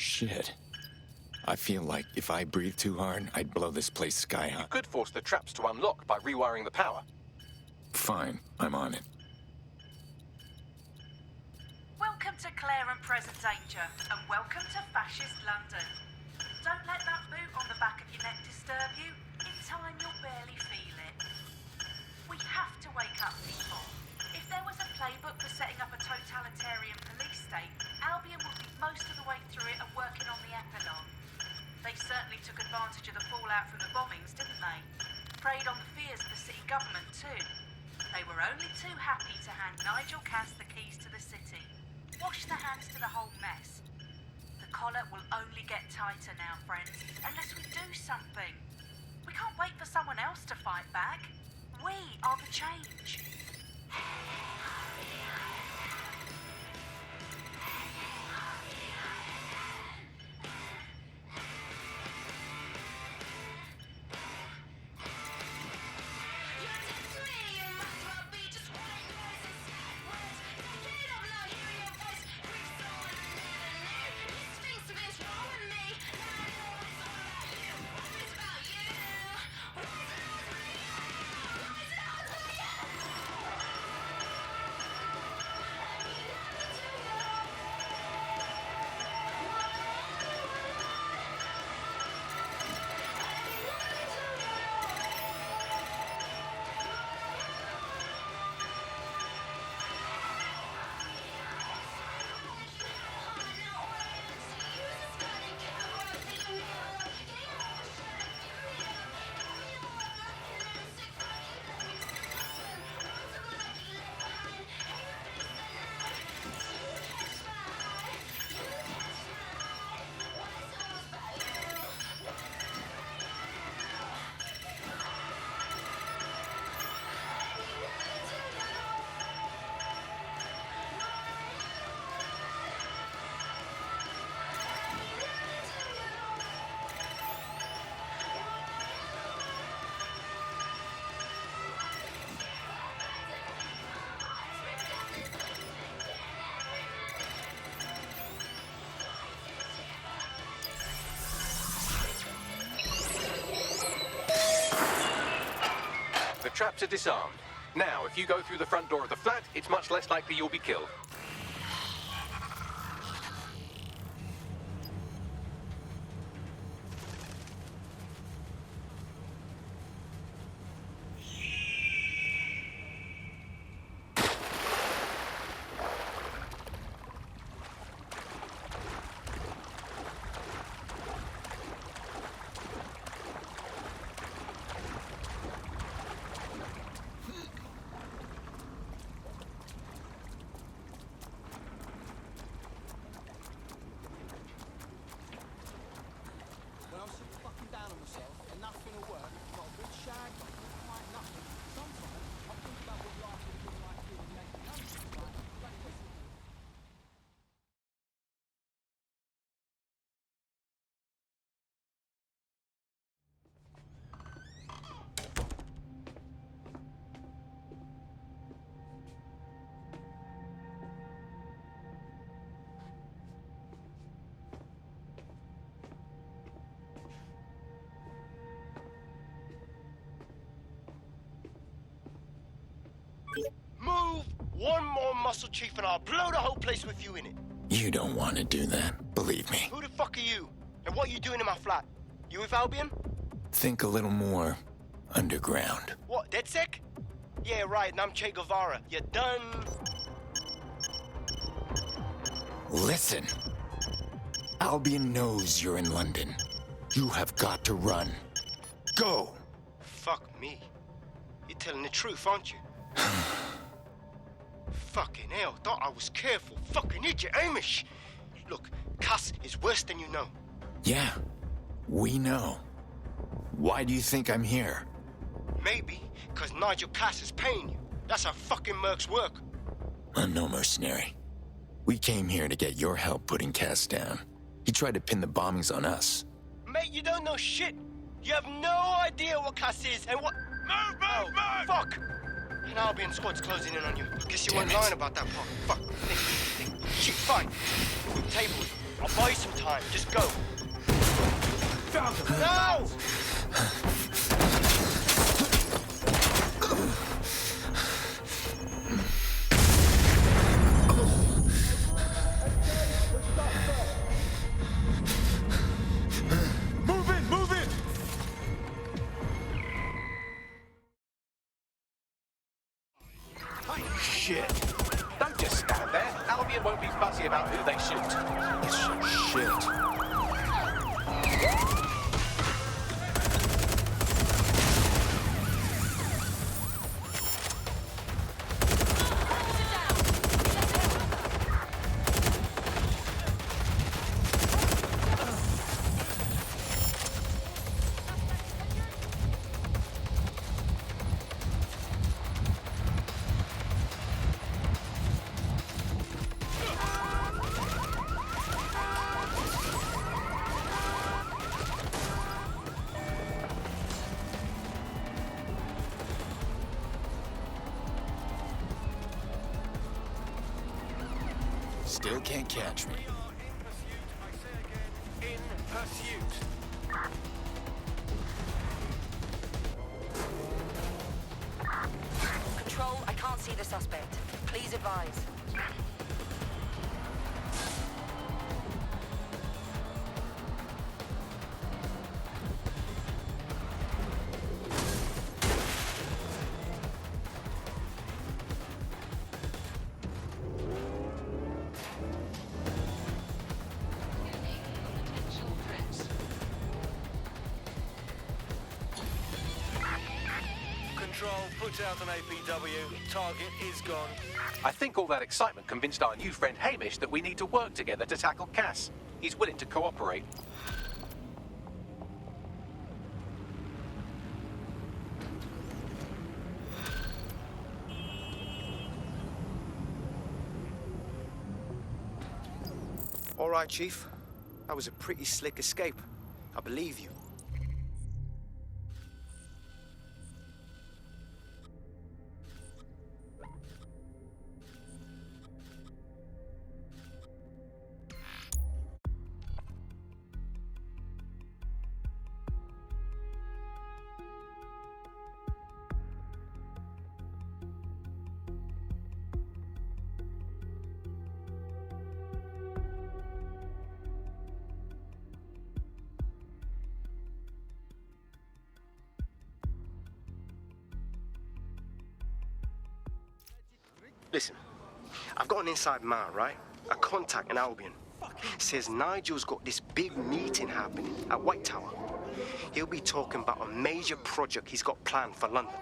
Shit. I feel like if I breathe too hard, I'd blow this place sky high. You could force the traps to unlock by rewiring the power. Fine, I'm on it. Welcome to Claire and Present Danger, and welcome to Fascist London. Don't let that boot on the back of your neck disturb you. In time, you'll barely feel it. We have to wake up people. If there was a playbook for setting up a totalitarian police state, Albion would be most of the way through it and working on the epilogue. They certainly took advantage of the fallout from the bombings, didn't they? Preyed on the fears of the city government, too. They were only too happy to hand Nigel Cass the keys to the city. Wash their hands to the whole mess. The collar will only get tighter now, friends, unless we do something. We can't wait for someone else to fight back. We are the change. The traps are disarmed. Now, if you go through the front door of the flat, it's much less likely you'll be killed. When I'm sitting fucking down on myself and nothing will work, not a good shag, not a good fight, nothing. Sometimes I think about what life would have been like here in the 1800s, like this. Move one more muscle, Chief, and I'll blow the whole place with you in it. You don't want to do that, believe me. Who the fuck are you? And what are you doing in my flat? You with Albion? Think a little more underground. What, DedSec? Yeah, right, and I'm Che Guevara. You done? Listen. Albion knows you're in London. You have got to run. Go! Fuck me. You're telling the truth, aren't you? Fucking hell, thought I was careful. Fucking idiot, Amish. Look, Cass is worse than you know. Yeah, we know. Why do you think I'm here? Maybe because Nigel Cass is paying you. That's how fucking mercs work. I'm no mercenary. We came here to get your help putting Cass down. He tried to pin the bombings on us. Mate, you don't know shit. You have no idea what Cass is and what... Move, move! Fuck! An Albion squad's closing in on you. Guess you Damn weren't it. lying about that part. Fuck. Shit, fine. Table. I'll buy you some time. Just go. No! Move in, move in! Shit. Don't just stand there. Albion won't be fussy about who they shoot. Shit. Still can't catch me. In pursuit. Control, I can't see the suspect. Please advise. Control, put out an APW. Target is gone. I think all that excitement convinced our new friend Hamish that we need to work together to tackle Cass. He's willing to cooperate. All right, Chief. That was a pretty slick escape. I believe you. Listen, I've got an inside man, right? A contact in Albion. Says Nigel's got this big meeting happening at White Tower. He'll be talking about a major project he's got planned for London.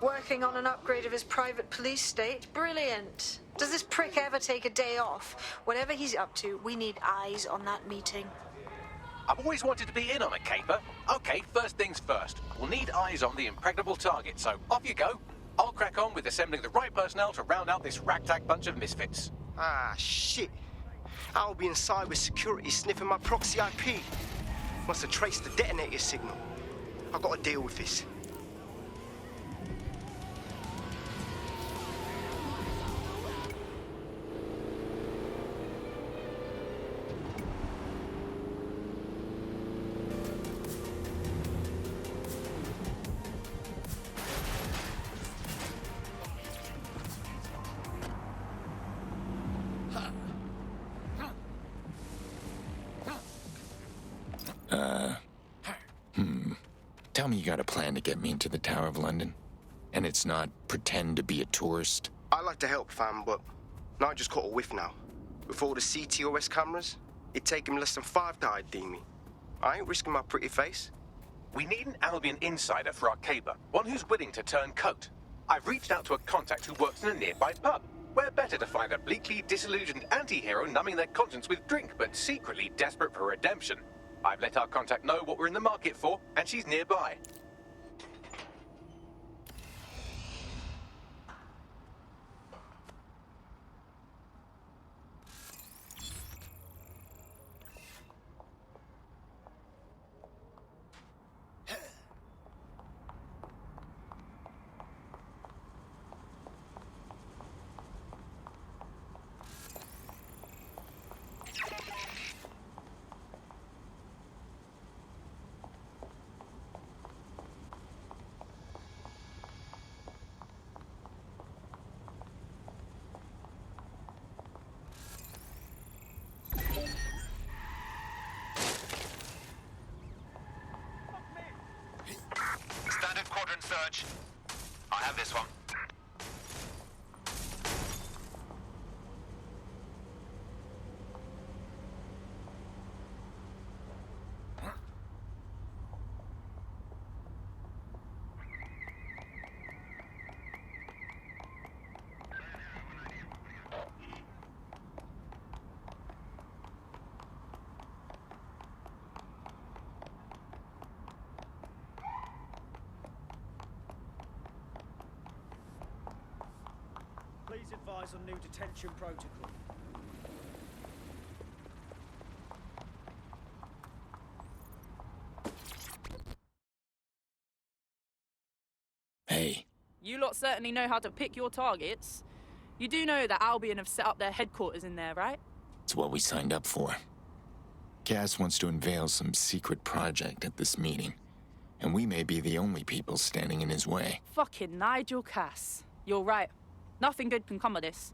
Working on an upgrade of his private police state? Brilliant. Does this prick ever take a day off? Whatever he's up to, we need eyes on that meeting. I've always wanted to be in on a caper. Okay, first things first. We'll need eyes on the impregnable target, so off you go. I'll crack on with assembling the right personnel to round out this ragtag bunch of misfits. Ah, shit. Albion cyber security sniffing my proxy IP. Must have traced the detonator signal. I've got to deal with this. Tell me you got a plan to get me into the Tower of London. And it's not pretend to be a tourist. I like to help, fam, but Nigel's caught a whiff now. With all the CTOS cameras, it'd take him less than 5 to ID me. I ain't risking my pretty face. We need an Albion insider for our caper, one who's willing to turn coat. I've reached out to a contact who works in a nearby pub. Where better to find a bleakly disillusioned anti-hero numbing their conscience with drink, but secretly desperate for redemption. I've let our contact know what we're in the market for, and she's nearby. search. I have this one. Please advise on new detention protocol. Hey, You lot certainly know how to pick your targets. You do know that Albion have set up their headquarters in there, right? it's what we signed up for. Cass wants to unveil some secret project at this meeting, and we may be the only people standing in his way. Fucking Nigel Cass. You're right. Nothing good can come of this.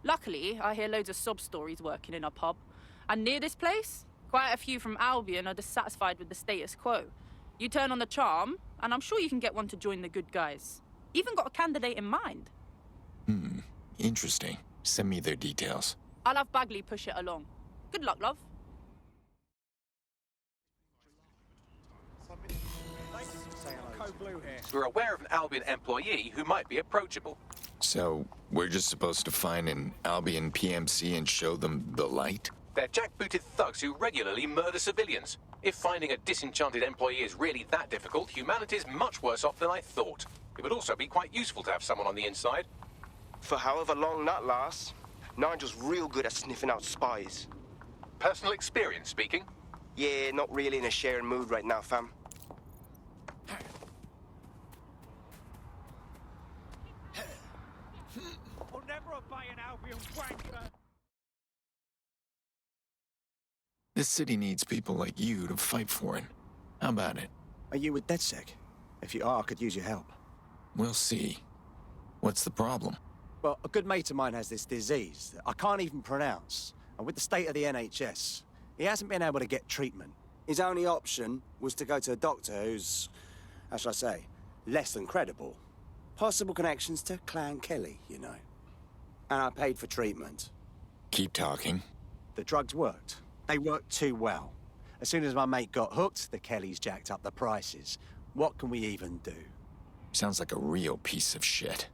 Luckily, I hear loads of sob stories working in a pub. And near this place, quite a few from Albion are dissatisfied with the status quo. You turn on the charm, and I'm sure you can get one to join the good guys. Even got a candidate in mind. Interesting. Send me their details. I'll have Bagley push it along. Good luck, love. Code Blue here. We're aware of an Albion employee who might be approachable. So, we're just supposed to find an Albion PMC and show them the light? They're jackbooted thugs who regularly murder civilians. If finding a disenchanted employee is really that difficult, humanity's much worse off than I thought. It would also be quite useful to have someone on the inside. For however long that lasts, Nigel's real good at sniffing out spies. Personal experience speaking. Yeah, not really in a sharing mood right now, fam. I'll never obey an Albion wanker. This city needs people like you to fight for it. How about it? Are you with DedSec? If you are, I could use your help. We'll see. What's the problem? Well, a good mate of mine has this disease that I can't even pronounce. And with the state of the NHS, he hasn't been able to get treatment. His only option was to go to a doctor who's, how shall I say, less than credible. Possible connections to Clan Kelly, you know. And I paid for treatment. Keep talking. The drugs worked. They worked too well. As soon as my mate got hooked, the Kellys jacked up the prices. What can we even do? Sounds like a real piece of shit.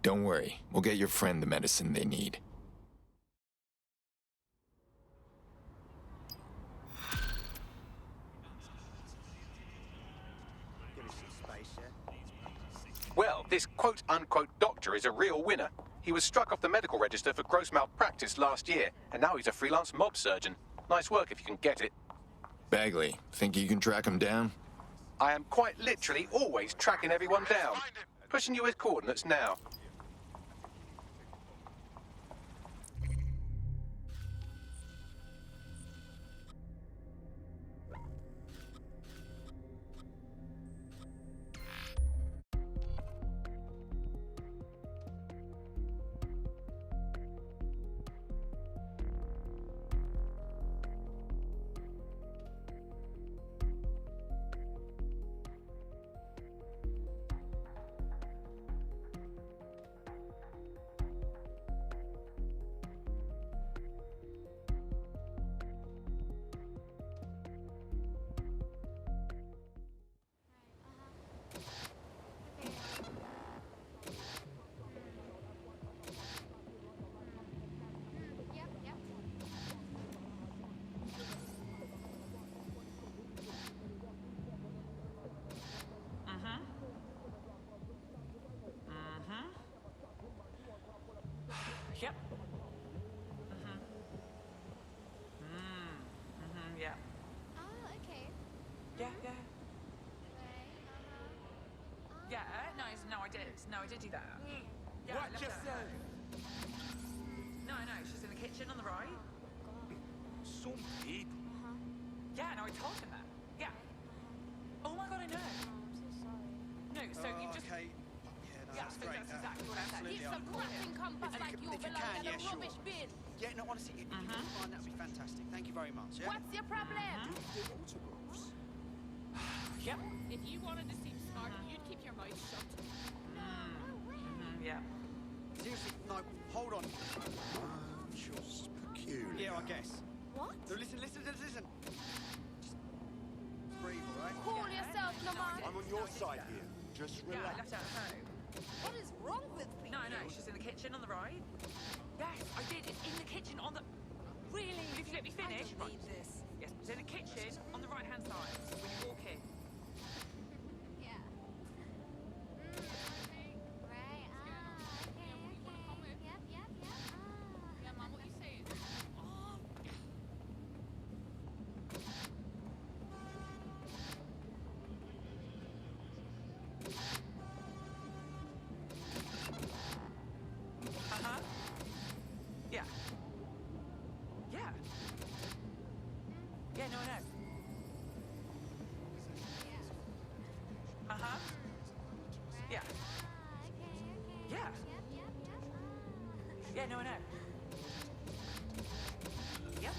Don't worry, we'll get your friend the medicine they need. Give me some space, yeah? Well, this quote-unquote doctor is a real winner. He was struck off the medical register for gross malpractice last year, and now he's a freelance mob surgeon. Nice work if you can get it. Bagley, think you can track him down? I am quite literally always tracking everyone down. Pushing you his coordinates now. Yep. Yeah. Oh, okay. Yeah. Right, Yeah, no, I did do that. Yeah, Watch yourself. No, she's in the kitchen on the right. Some people. Yeah, no, I told him that. Yeah. Oh my god, I know. Oh, I'm so sorry. No, so you just... Okay. Yeah, so that's exactly what I said. He's a grappling compass like you belong in a rubbish bin. Yeah, no, honestly, if you can find that would be fantastic. Thank you very much. Yeah? What's your problem? Yep. If you wanted to seem smart, you'd keep your mouth shut. Yeah. Seriously, no, hold on. Just peculiar. Yeah, I guess. What? No, listen. Just breathe, all right? Cool yourself, Lamar. I'm on your side here. Just Yeah, I relax. left her at home. What is wrong with me? No, she's in the kitchen on the right. Yes, I did. It's in the kitchen on the... Really? If you let me finish... I don't need this. Yes, it's in the kitchen on the right-hand side when you walk in. Yeah. Right, okay. Yep. Yeah, Mom, what you saying? Uh-huh. Yeah. Yeah. Yeah, no, I know. Uh-huh. Yeah. Yeah. Yeah, no, I know. Yep.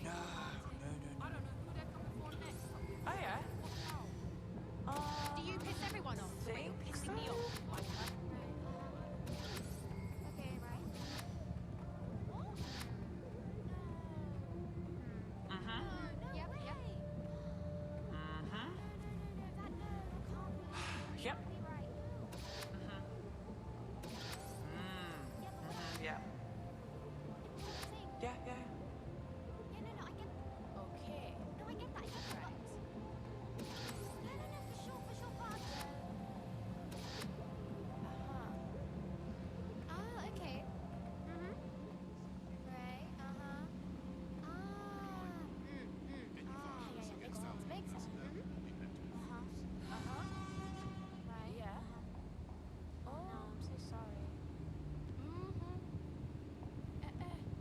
No. I don't know who they're coming for next. Oh, yeah? Do you piss everyone off? Or are you pissing me off? Okay, right. Uh-huh. Yep. Uh-huh. No, Yep. be right. Uh-huh. Yeah. Yeah. Yeah, no, I get. Okay. No, I get that. Right. No, for sure, but. Ah, okay. Right, Ah. Yeah, makes sense. Right. Yeah. Oh, no, I'm so sorry.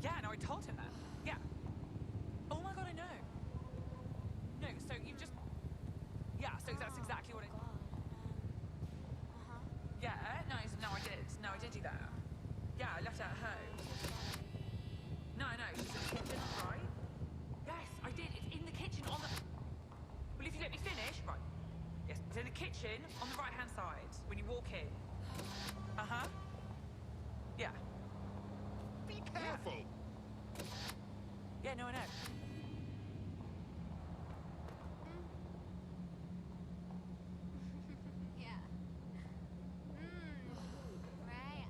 Yeah, no, I told him that. Yeah. Oh my god, I know. No, so you've just... Yeah, so that's exactly what it... Yeah, no, I did. No, I did do that. Yeah, I left her at home. No, she's in the kitchen on the right. Yes, I did. It's in the kitchen on the... Well, if you let me finish... Right. Yes, it's in the kitchen on the right-hand side when you walk in. Uh-huh. Yeah. Be careful. Yeah, no, I know. Yeah. Right,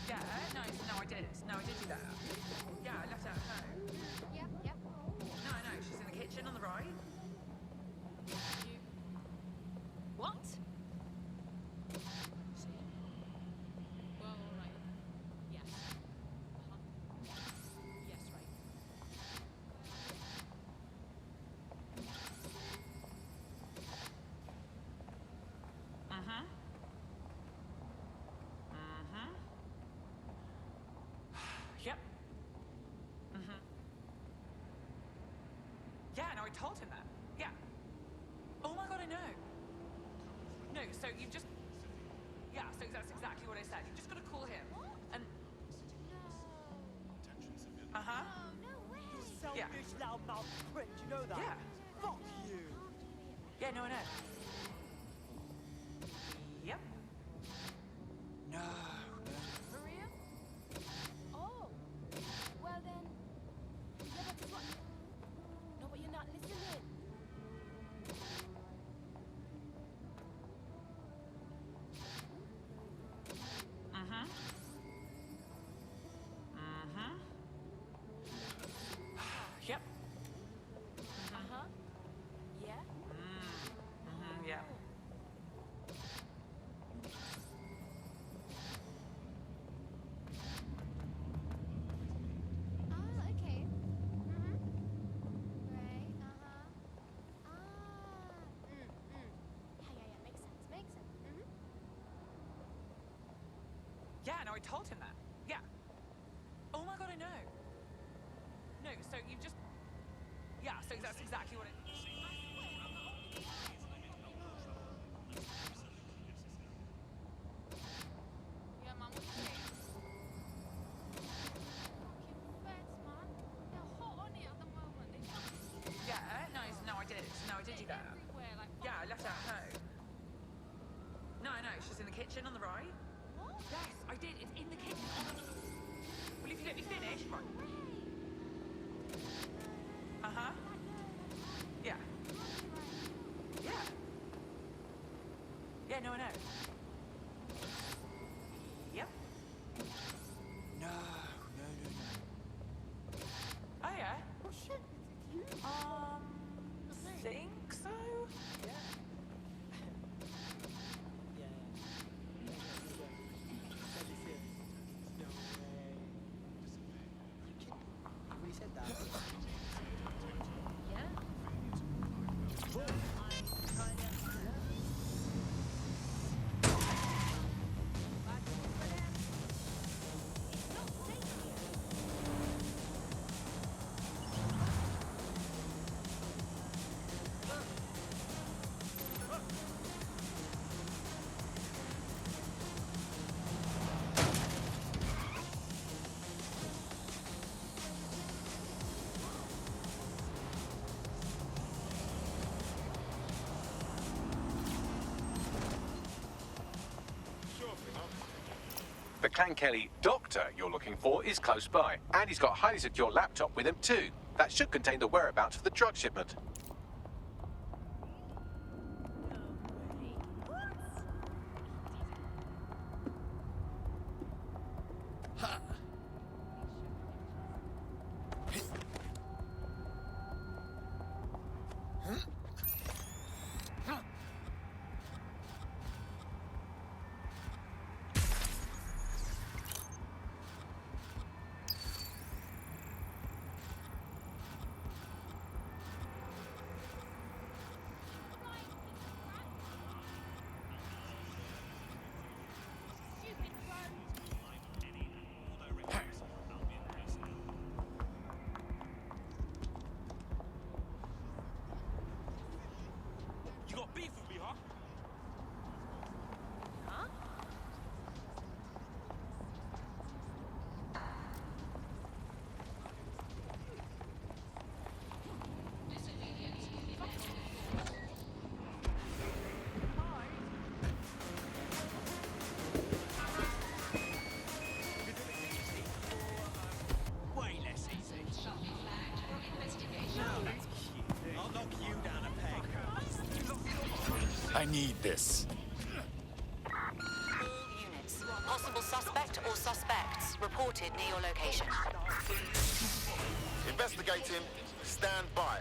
Yeah, no, I did. No, I did do that. Yeah, I left her at home. Yep. No, she's in the kitchen on the right. What? Well, all right. Yes. Yes, right. Uh-huh. Yep. Yeah, no, I told him that. Yeah. Oh my god, I know. No, so you've just... Yeah, so that's exactly what I said. You've just got to call him. And... Uh-huh. No way. Selfish, loudmouth prick, you know that? Yeah. Fuck you. Yeah, no, I know. Yep. No. Maria? Oh. Well then. Yeah, but guess what? No, but you're not listening. Uh-huh. Yep. Uh-huh. Yeah? Yeah. Okay. Right, Yeah, makes sense. Yeah, no, I told him that. Yeah. Oh my god, I know. No, so you've just... Yeah, so that's exactly what it... Yeah, Mom, what you saying? kitchen on the right. What? Yes, I did. It's in the kitchen. Will you let me finish? Right. Uh-huh. Yeah. Yeah. Yeah, no, I know. Yep. No. Oh, yeah? Oh, shit. Think so? Yeah. We said that. The Clan Kelly doctor you're looking for is close by, and he's got a highly secure laptop with him too. That should contain the whereabouts of the drug shipment. You got beef with me, huh? Way less easy. I'll knock you down a peg. I need this. All units. Possible suspect or suspects reported near your location. Investigating. Stand by.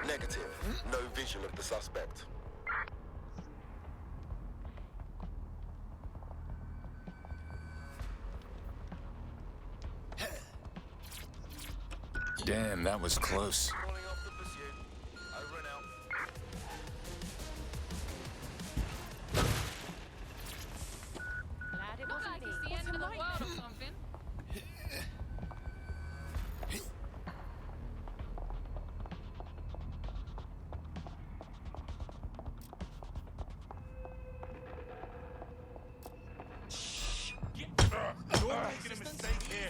Negative. No visual of the suspect. Damn, that was close. Calling off the pursuit. Over and out. Glad it wasn't me. the end of the world or something. You're making a mistake here.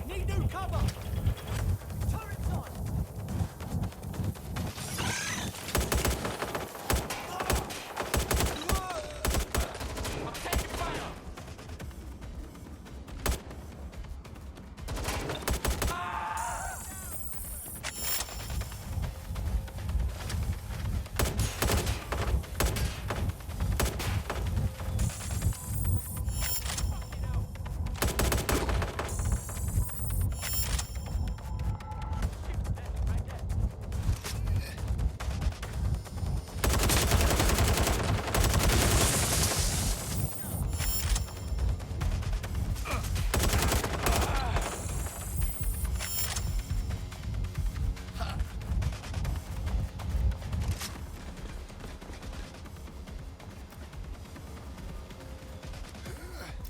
Need new cover. Turret time. I'm taking fire.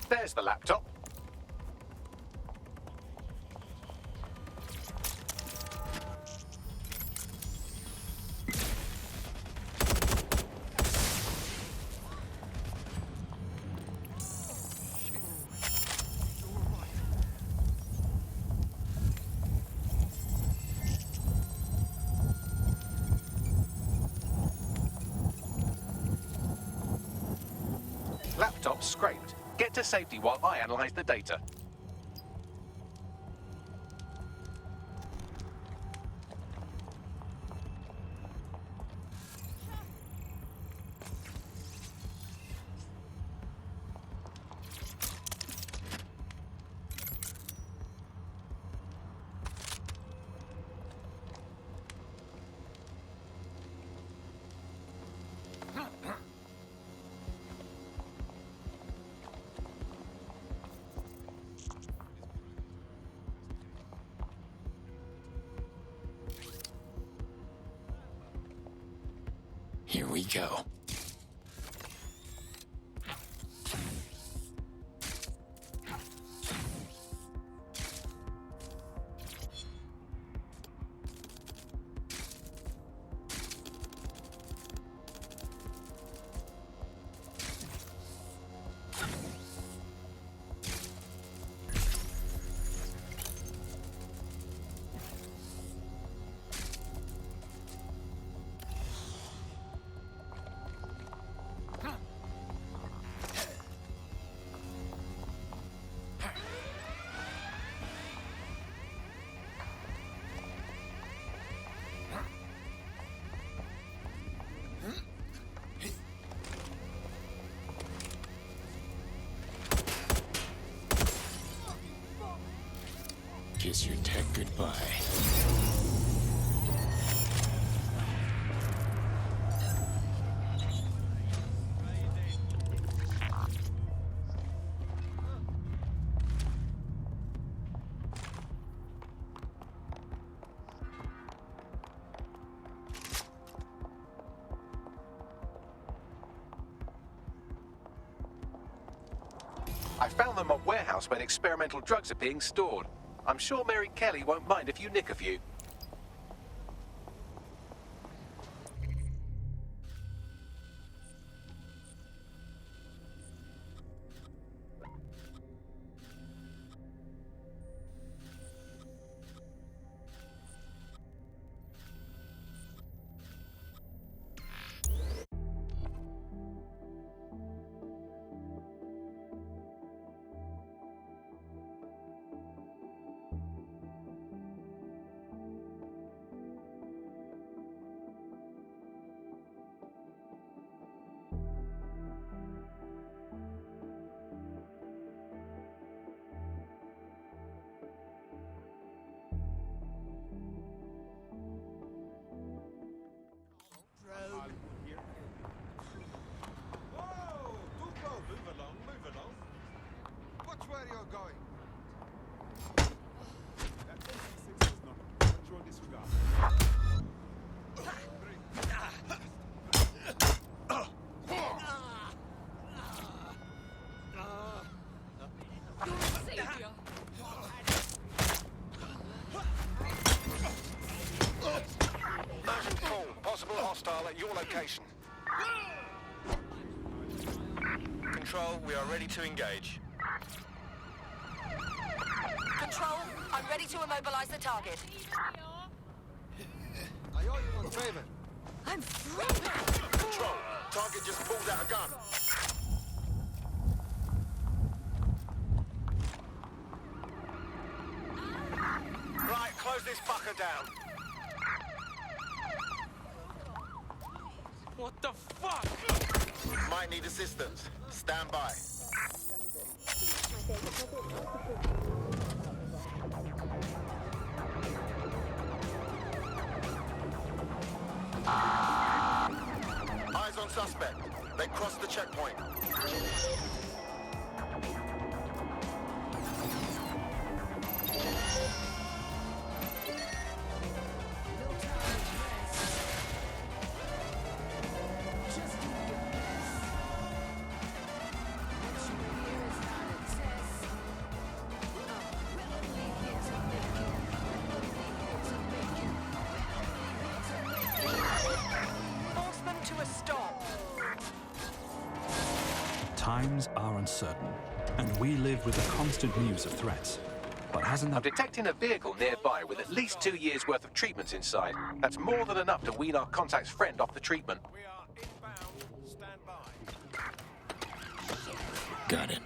There's the laptop. Laptop scraped. Get to safety while I analyze the data. Here we go. Kiss your tech goodbye. I found them at a warehouse where experimental drugs are being stored. I'm sure Mary Kelly won't mind if you nick a few. Where you're going. That NC6 is not control disregard. Motion full. Possible hostile at your location. Control, we are ready to engage. Control, I'm ready to immobilize the target. I owe you one favor. I'm through. Control, target just pulled out a gun. Right, close this fucker down. What the fuck? Might need assistance. Stand by. Eyes on suspect. They crossed the checkpoint. Times are uncertain, and we live with the constant news of threats. But hasn't I'm that... detecting a vehicle nearby with at least 2 years' worth of treatments inside. That's more than enough to wean our contact's friend off the treatment. We are inbound. Stand by. Got it.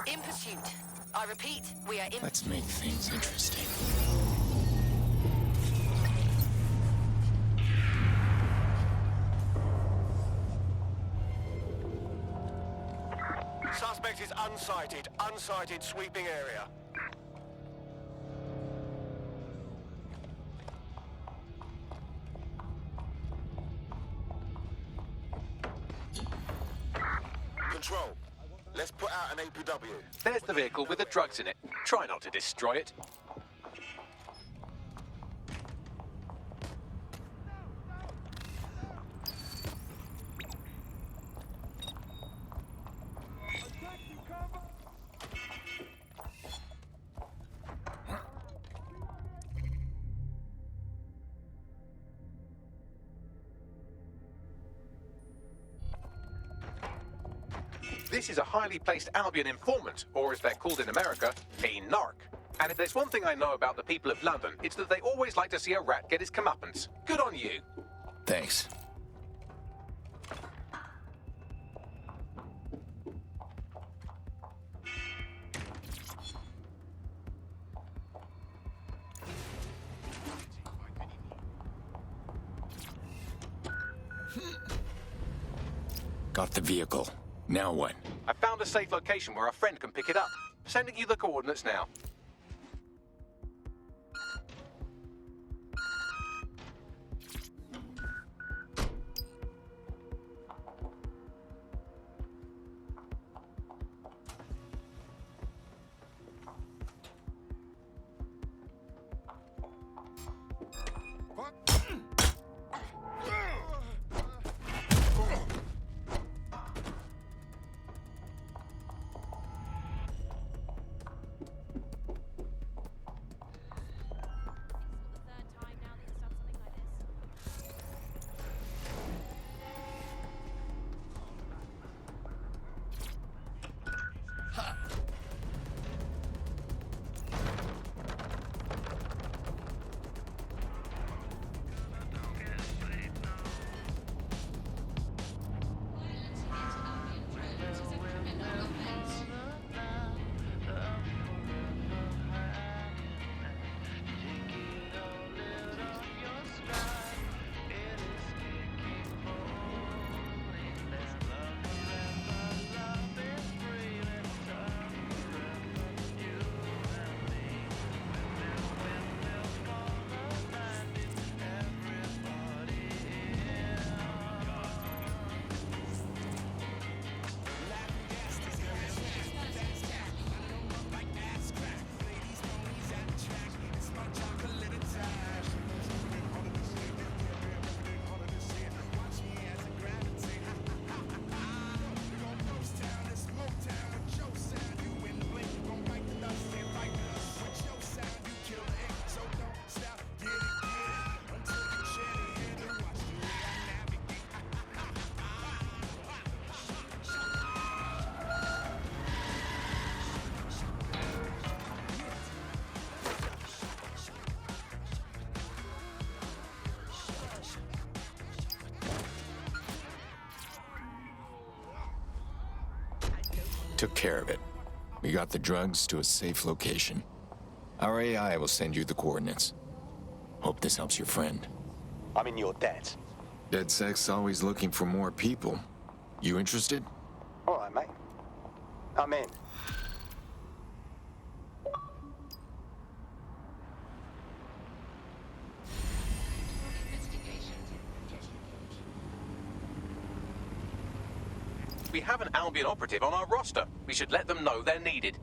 In pursuit. I repeat, we are in... Let's make things interesting. Suspect is unsighted. Unsighted sweeping area. Control. Let's put out an APW. There's the vehicle with the drugs in it. Try not to destroy it. This is a highly placed Albion informant, or as they're called in America, a narc. And if there's one thing I know about the people of London, it's that they always like to see a rat get his comeuppance. Good on you. Thanks. Got the vehicle. Now what? I found a safe location where a friend can pick it up. Sending you the coordinates now. Took care of it. We got the drugs to a safe location. Our AI will send you the coordinates. Hope this helps your friend. I'm in your debt. DedSec's always looking for more people. You interested? All right, mate. I'm in. We have an Albion operative on our roster. We should let them know they're needed.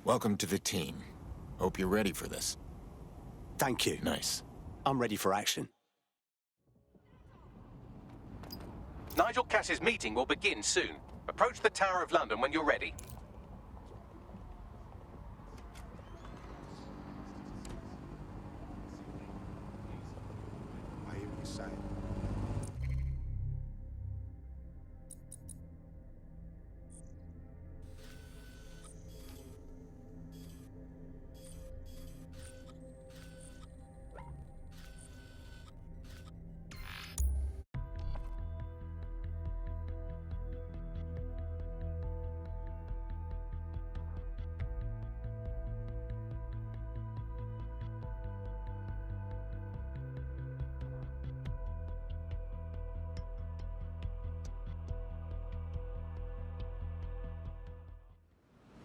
Welcome to the team. Hope you're ready for this. Thank you. Nice. I'm ready for action. Nigel Cass's meeting will begin soon. Approach the Tower of London when you're ready. I hear what you're saying.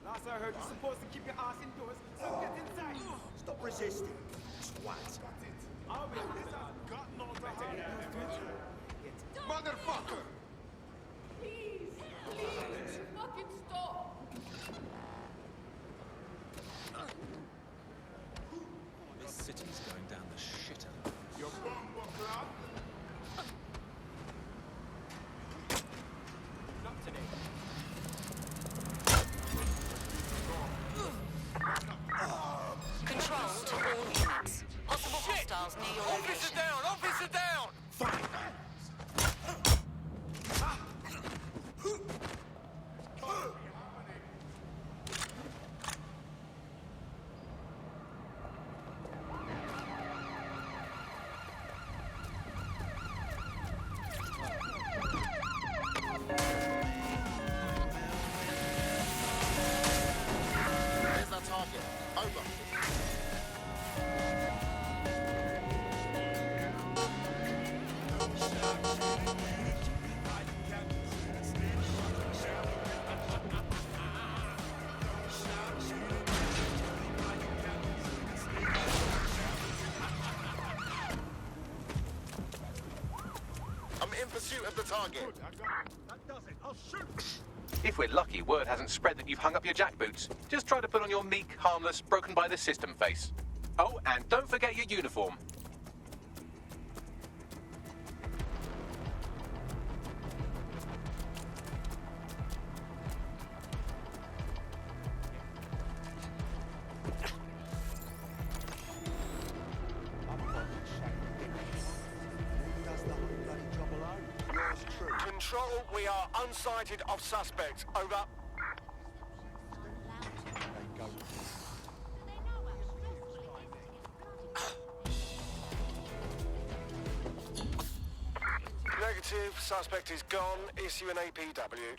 Last I heard, you're supposed to keep your ass indoors, so get inside. Stop resisting. Swat. I'll be this has got no better. Motherfucker! Please, please, fucking stop. This city's going down the shitter. Your bomb club? Not today. Control to all units. Possible hostiles near your location. Down! Officer down! There's our target. Over. I'm in pursuit of the target. That does it. I'll shoot. If we're lucky, word hasn't spread that you've hung up your jackboots. Just try to put on your meek, harmless, broken by the system face. Oh, and don't forget your uniform. Control, we are unsighted of suspect. Over. Negative. Suspect is gone. Issue an APW.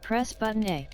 Press button A.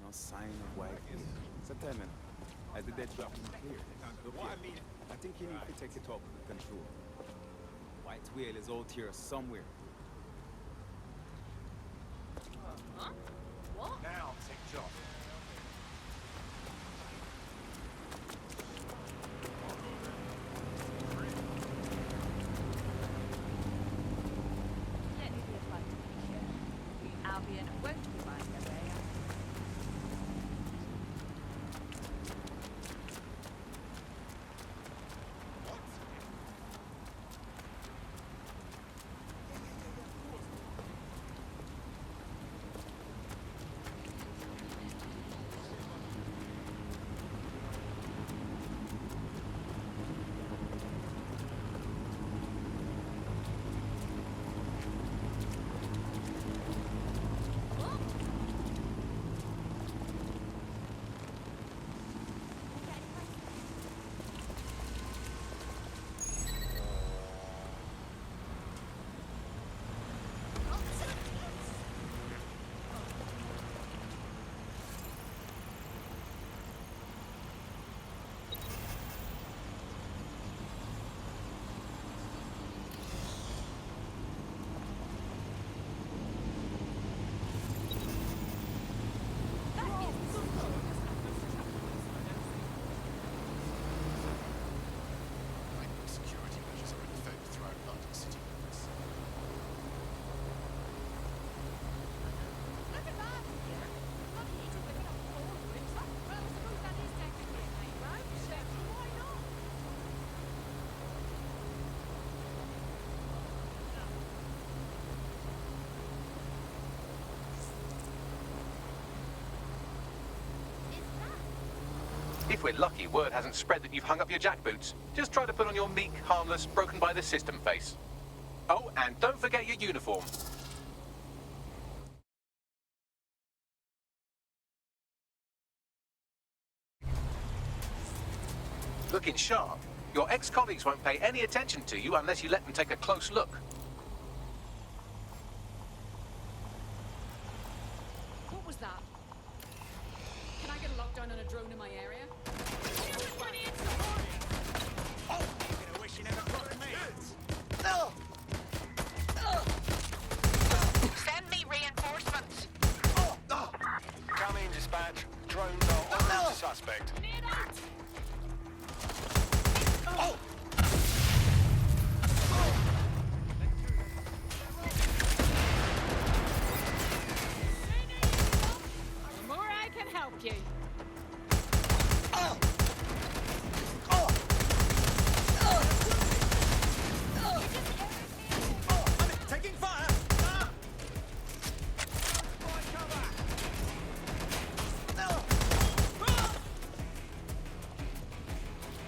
No sign of White Whale. So tell me, has the dead drop been cleared? Look here, I think you need to take it up with control. White Whale is out here somewhere. Huh? What? Now, take job. Let me be a flight here. Albion won't be buying their way out. If we're lucky, word hasn't spread that you've hung up your jackboots. Just try to put on your meek, harmless, broken-by-the-system face. Oh, and don't forget your uniform. Looking sharp. Your ex-colleagues won't pay any attention to you unless you let them take a close look. What was that? Can I get a lockdown on a drone in my area? Send me reinforcements. Come in, dispatch. Drones are on the suspect. The more I can help you. Taking fire!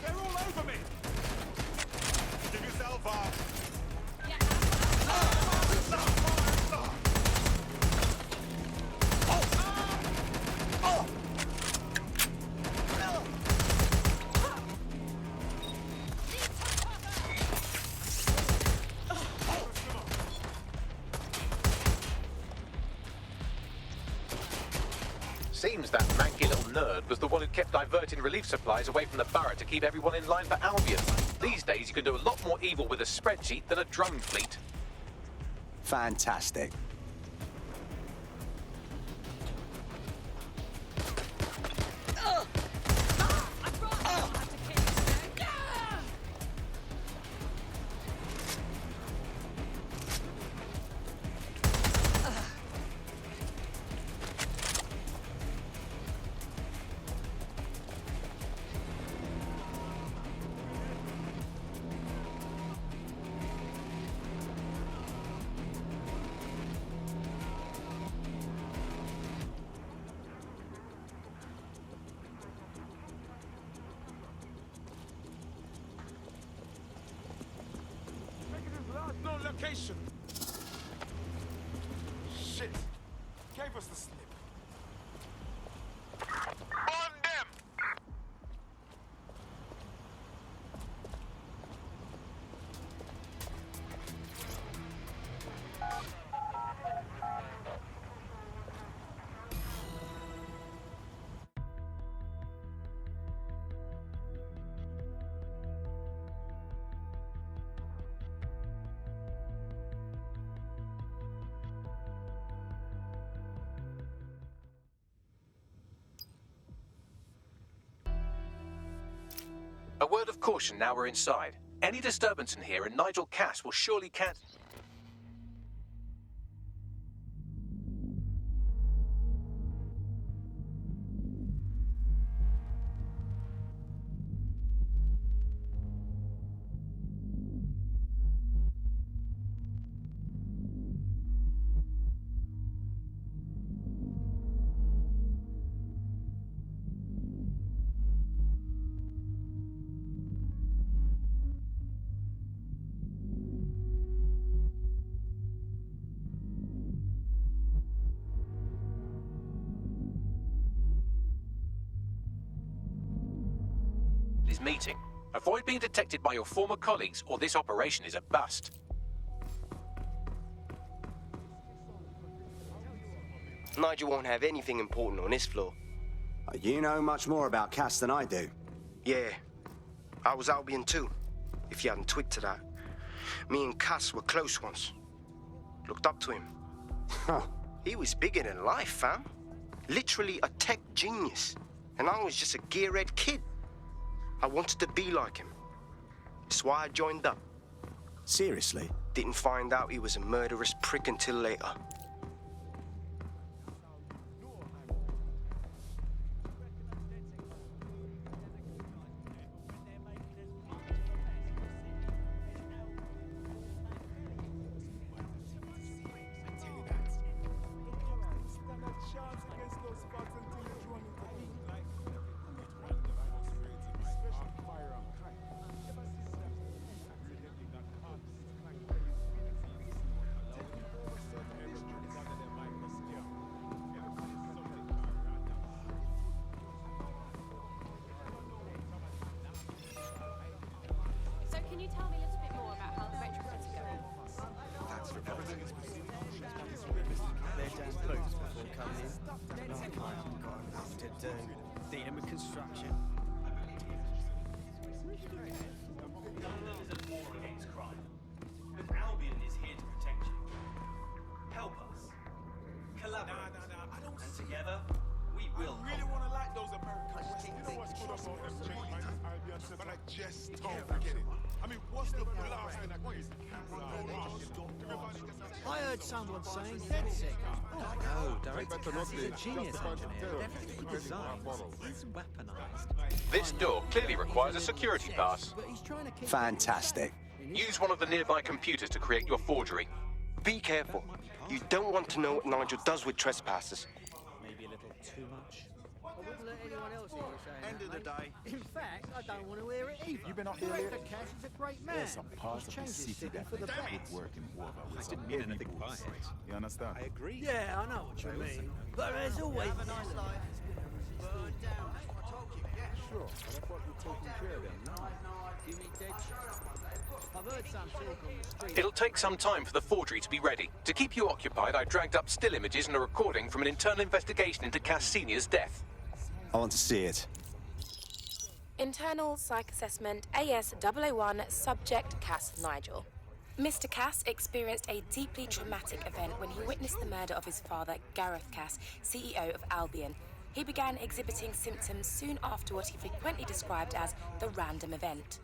They're all over me! Give yourself up! Seems that manky little nerd was the one who kept diverting relief supplies away from the Borough to keep everyone in line for Albion. These days, you can do a lot more evil with a spreadsheet than a drone fleet. Fantastic. No location. Shit. Gave us the slip. On them! A word of caution now we're inside. Any disturbance in here and Nigel Cass will surely cancel. Meeting. Avoid being detected by your former colleagues or this operation is a bust. Nigel won't have anything important on this floor. You know much more about Cass than I do. Yeah, I was Albion too, if you hadn't twigged to that. Me and Cass were close once. Looked up to him. He was bigger than life, fam. Literally a tech genius. And I was just a gearhead kid. I wanted to be like him. That's why I joined up. Seriously? Didn't find out he was a murderous prick until later. do. Dealing with construction. Albion is here to protect you. Help us. Collaborate. And together, we will. I really want to like those Americans. You know what's good about them change, man? But I just don't get it. I mean, what's the blast in that case? I heard someone saying DedSec. No, Director Cass is a genius engineer. Everything he designs is weaponized. This door clearly requires a security pass. Fantastic. Use one of the nearby computers to create your forgery. Be careful. You don't want to know what Nigel does with trespassers. Maybe a little too much. I wouldn't let anyone else hear you saying End of the day. In fact, I don't want to hear it either. You been up here Director lately? Cass is a great man. There's some parts of the He's city changed his that for the better. would work in war with I some didn't mean heavy anything by boots. it. You understand? I agree. Yeah, I know what you mean. But there's always a nice life. Sure, but I thought you were taking care of them. You mean DedSec? I've heard some talk on the street. It'll take some time for the forgery to be ready. To keep you occupied, I dragged up still images and a recording from an internal investigation into Cass Sr.'s death. I want to see it. Internal Psych Assessment AS-001 Subject Cass Nigel. Mr. Cass experienced a deeply traumatic event when he witnessed the murder of his father, Gareth Cass, CEO of Albion. He began exhibiting symptoms soon after what he frequently described as the random event.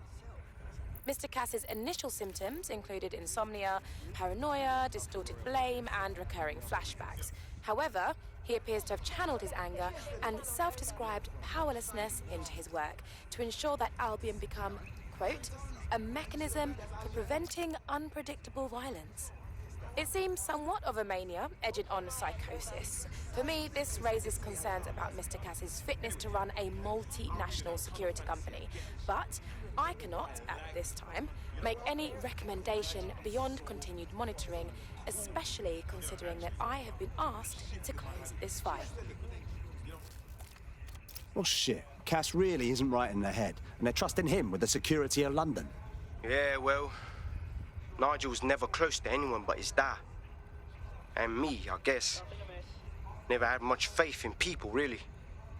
Mr. Cass's initial symptoms included insomnia, paranoia, distorted blame, and recurring flashbacks. However, he appears to have channeled his anger and self-described powerlessness into his work to ensure that Albion become, quote, a mechanism for preventing unpredictable violence. It seems somewhat of a mania, edging on psychosis. For me, this raises concerns about Mr. Cass's fitness to run a multinational security company. But I cannot, at this time, make any recommendation beyond continued monitoring, especially considering that I have been asked to close this file. Well, shit. Cass really isn't right in the head, and they're trusting him with the security of London. Yeah, well, Nigel's never close to anyone but his dad. And me, I guess. Never had much faith in people, really.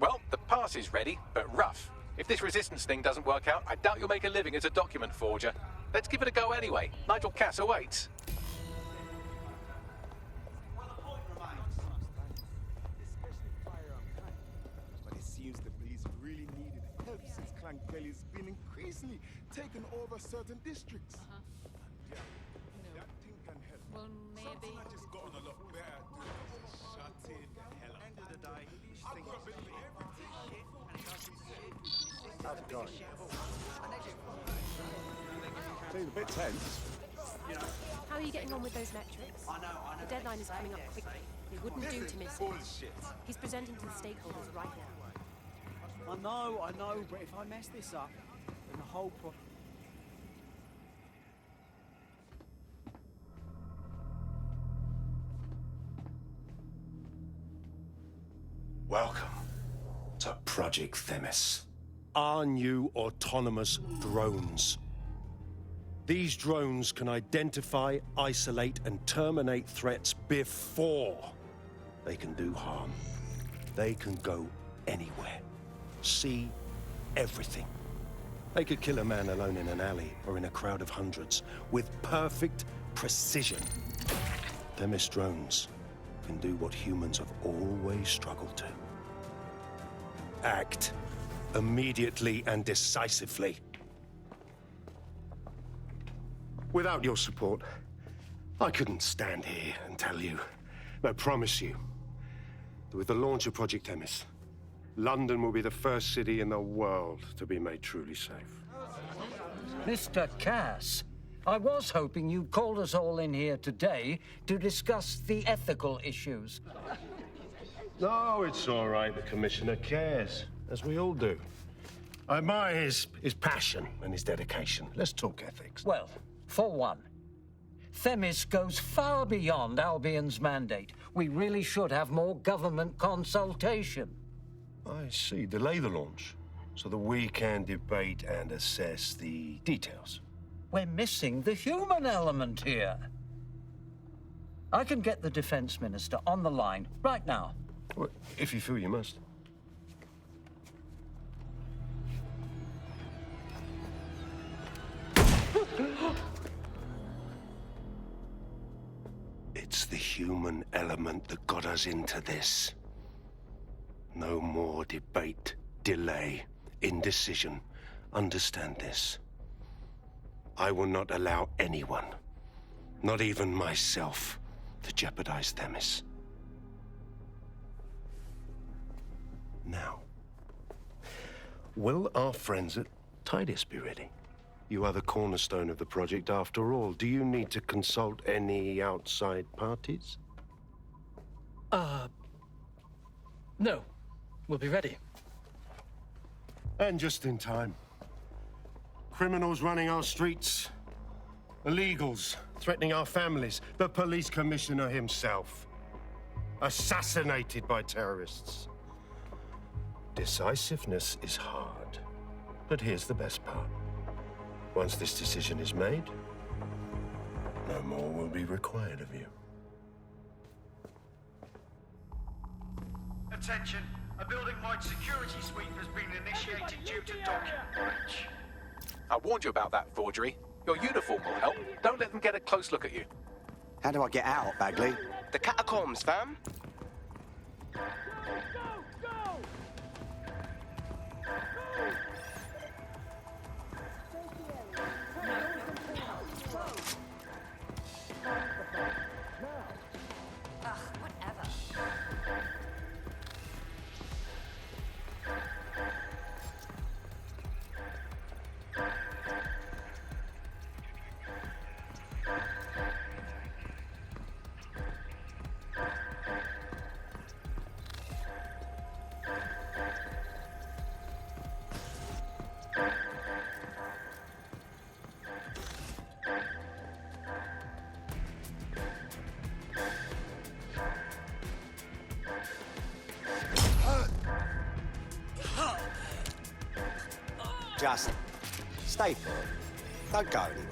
Well, the pass is ready, but rough. If this resistance thing doesn't work out, I doubt you'll make a living as a document forger. Let's give it a go anyway. Nigel Cass awaits. But it seems the police really needed help since Clan Kelly's been increasingly taking over certain districts. Yeah, that thing can help. Well, maybe. Something I just gotten a lot better doing is shutting the hell up. End of the day, I've got to believe everything. How's it going? Seems a bit tense. How are you getting on with those metrics? The deadline is coming up quickly. It wouldn't do to miss it. He's presenting to the stakeholders right now. I know, but if I mess this up, then the whole pro... Welcome to Project Themis. Our new autonomous drones. These drones can identify, isolate, and terminate threats before they can do harm. They can go anywhere, see everything. They could kill a man alone in an alley or in a crowd of hundreds with perfect precision. Themis drones can do what humans have always struggled to. Act immediately and decisively. Without your support, I couldn't stand here and tell you, I promise you, that with the launch of Project Themis, London will be the first city in the world to be made truly safe. Mr. Cass, I was hoping you'd called us all in here today to discuss the ethical issues. No, it's all right. The Commissioner cares, as we all do. I admire his passion and his dedication. Let's talk ethics. Well, for one, Themis goes far beyond Albion's mandate. We really should have more government consultation. I see. Delay the launch so that we can debate and assess the details. We're missing the human element here. I can get the Defense Minister on the line right now. Well, if you feel you must. It's the human element that got us into this. No more debate, delay, indecision. Understand this. I will not allow anyone, not even myself, to jeopardize Themis. Now, will our friends at Tidus be ready? You are the cornerstone of the project after all. Do you need to consult any outside parties? No. We'll be ready. And just in time. Criminals running our streets. Illegals threatening our families. The police commissioner himself. Assassinated by terrorists. Decisiveness is hard. But here's the best part. Once this decision is made, no more will be required of you. Attention, a building-wide security sweep has been initiated due to document breach. I warned you about that forgery. Your uniform will help. Don't let them get a close look at you. How do I get out, Bagley? The catacombs, fam. Just stay put. Don't go anywhere.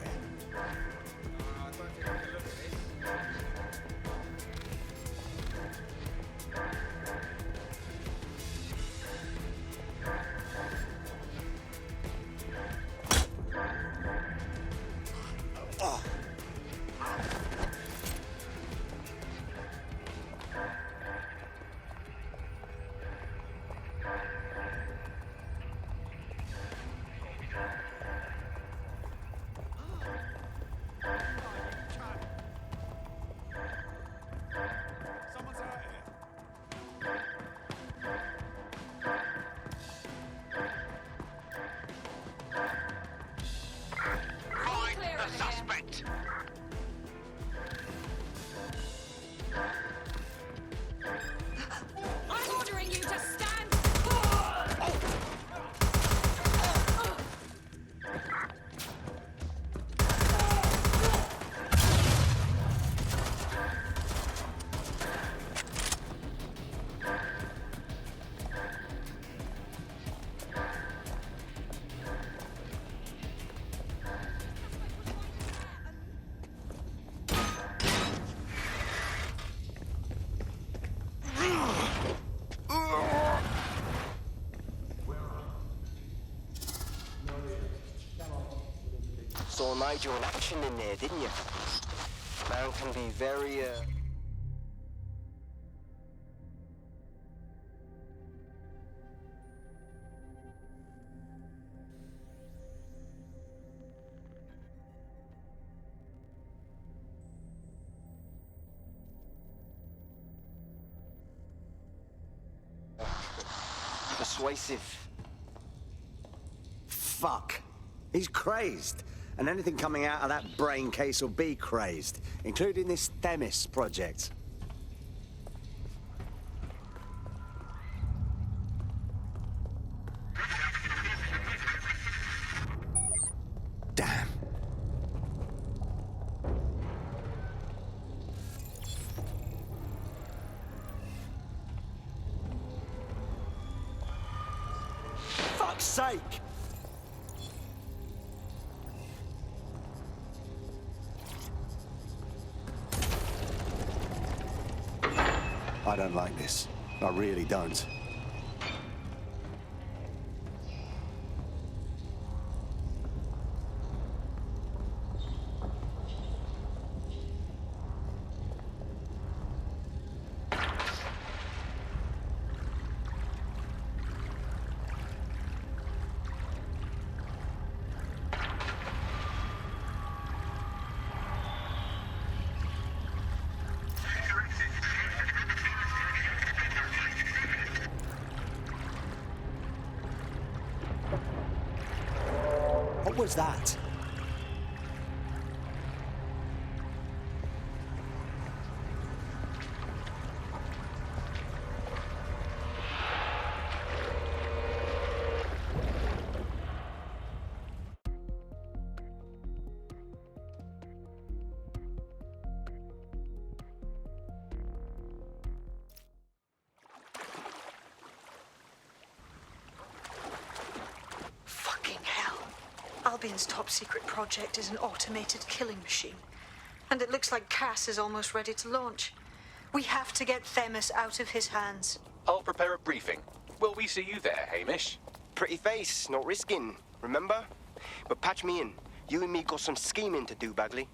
Saw Nigel in action in there, didn't you? Man can be very, persuasive. Fuck. He's crazed. And anything coming out of that brain case will be crazed, including this Themis project. Damn. Fuck's sake! I don't like this. I really don't. was that? Fucking hell. Albion's top secret project is an automated killing machine. And it looks like Cass is almost ready to launch. We have to get Themis out of his hands. I'll prepare a briefing. Will we see you there, Hamish? Pretty face, not risking, remember? But patch me in. You and me got some scheming to do, Bagley.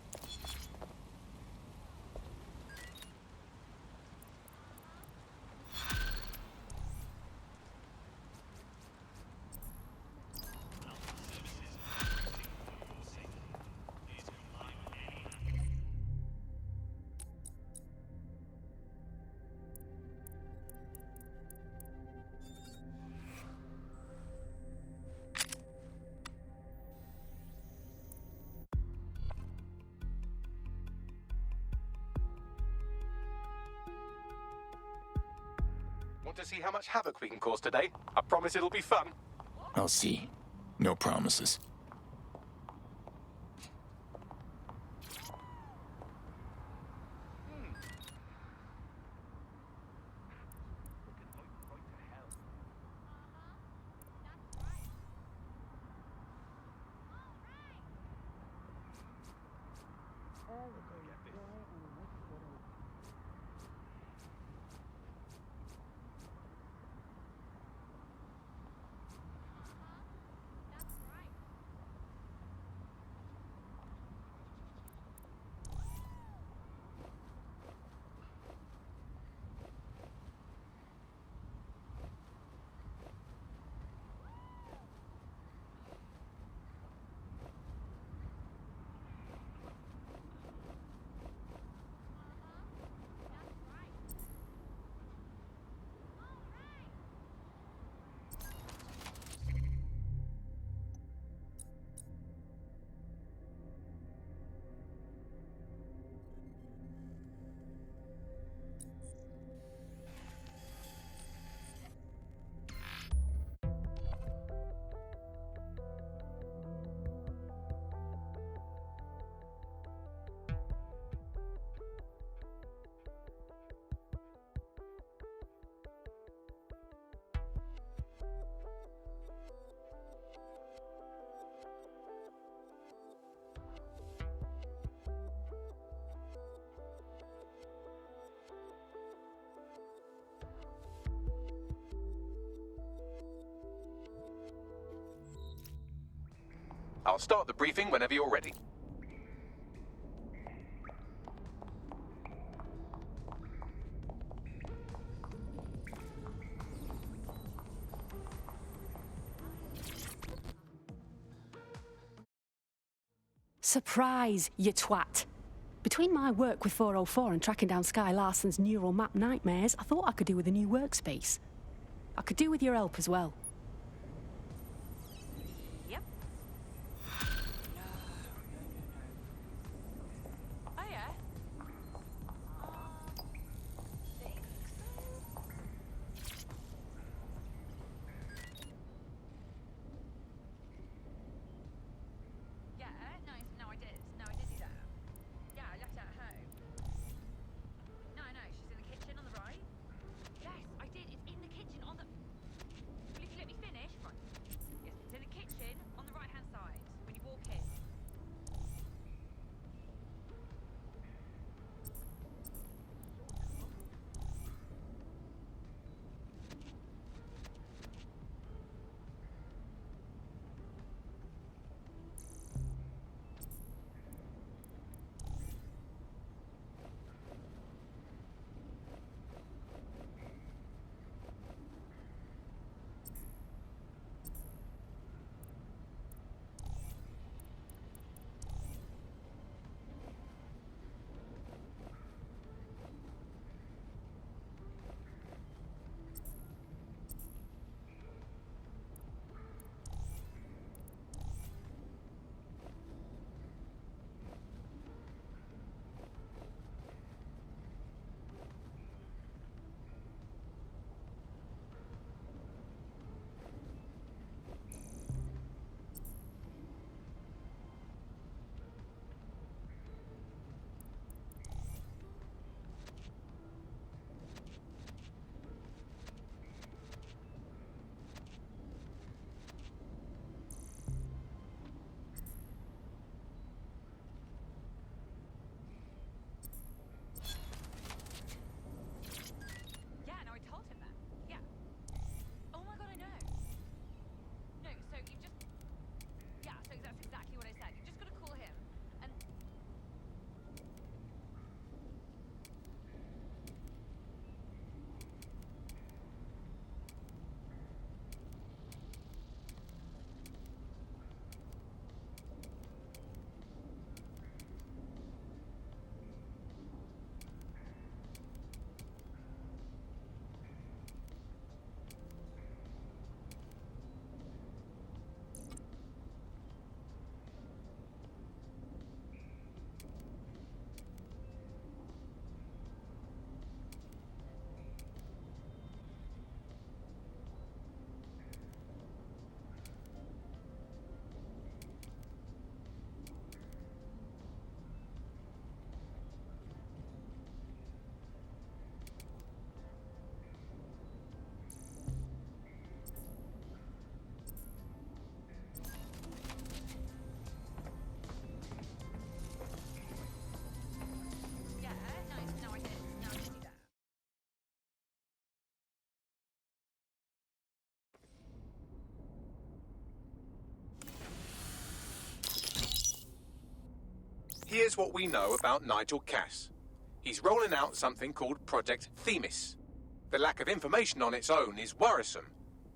Want to see how much havoc we can cause today? I promise it'll be fun. I'll see. No promises. I'll start the briefing whenever you're ready. Surprise, you twat. Between my work with 404 and tracking down Sky Larson's neural map nightmares, I thought I could do with a new workspace. I could do with your help as well. Yep. Oh, yeah? Yeah, no, I did. No, I did do that. Yeah, I left it at home. No, she's in the kitchen on the right. Yes, I did. It's in the kitchen on the... Well, if you Here's what we know about Nigel Cass. He's rolling out something called Project Themis. The lack of information on its own is worrisome,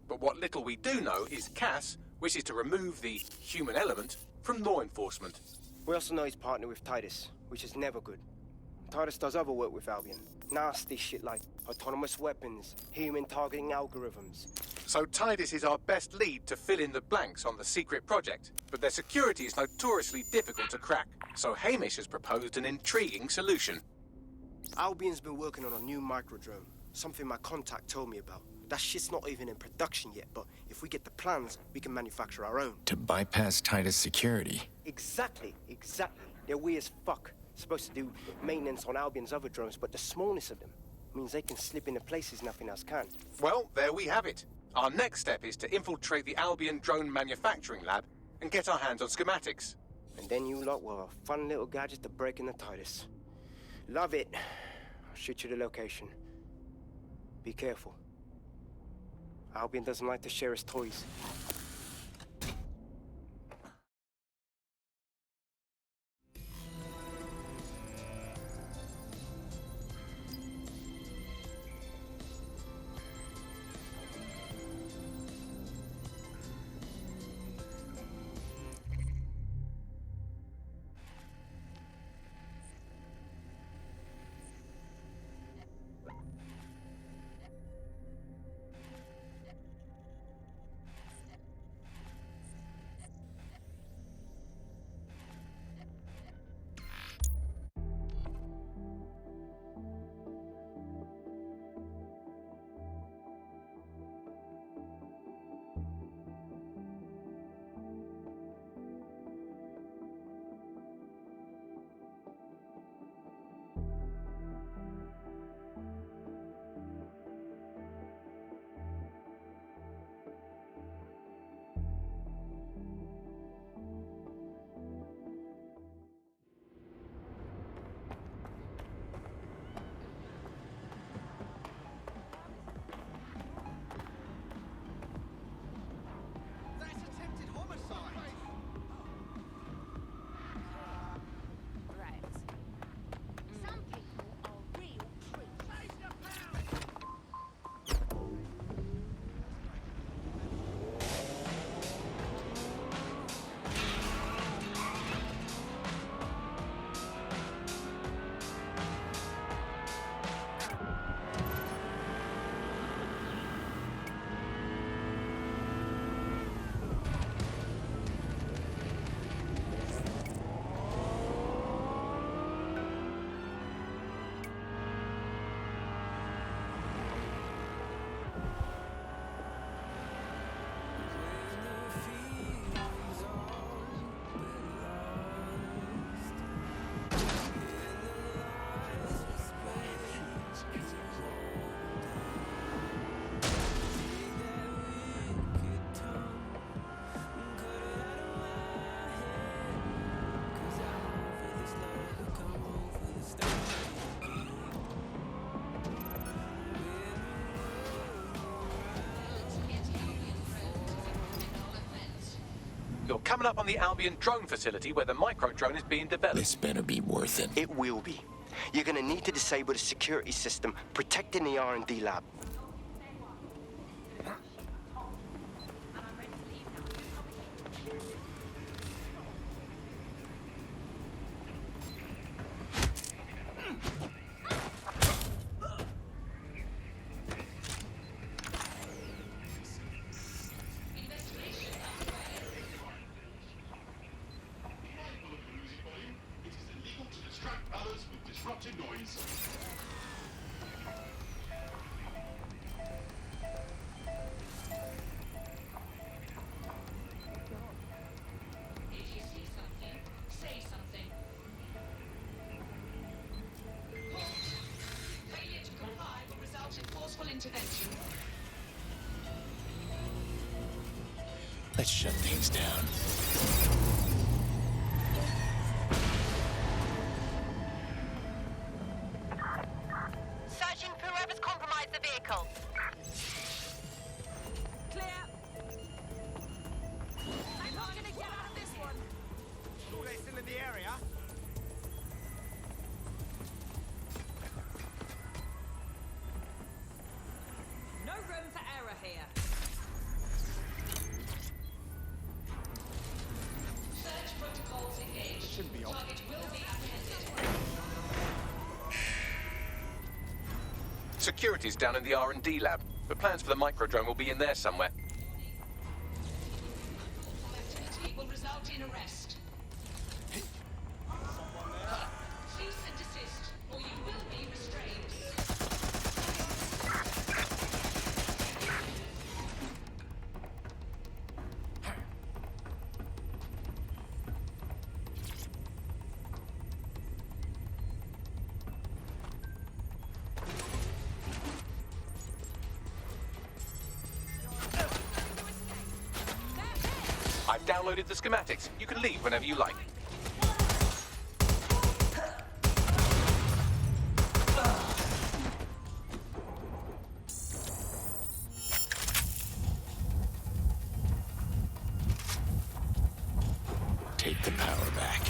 but what little we do know is Cass wishes to remove the human element from law enforcement. We also know he's partnered with Titus, which is never good. Titus does other work with Albion. Nasty shit like autonomous weapons, human targeting algorithms. So Titus is our best lead to fill in the blanks on the secret project, but their security is notoriously difficult to crack. So Hamish has proposed an intriguing solution. Albion's been working on a new microdrone, something my contact told me about. That shit's not even in production yet, but if we get the plans, we can manufacture our own. To bypass Titus security. Exactly. They're weird as fuck. Supposed to do maintenance on Albion's other drones, but the smallness of them means they can slip into places nothing else can. Well, there we have it. Our next step is to infiltrate the Albion drone manufacturing lab and get our hands on schematics. And then you lot will have a fun little gadget to break in the Titus. Love it. I'll shoot you the location. Be careful. Albion doesn't like to share his toys. You're coming up on the Albion drone facility where the micro-drone is being developed. This better be worth it. It will be. You're gonna need to disable the security system protecting the R&D lab. Let's shut things down. Searching for whoever's compromised the vehicle. Clear. I'm not gonna get out of this one. Are they still in the area? Security's down in the R&D lab, but plans for the microdrone will be in there somewhere. Activity will result in arrest. Cease and desist, or you will be restrained. I've downloaded the schematics. You can leave whenever you like. Take the power back.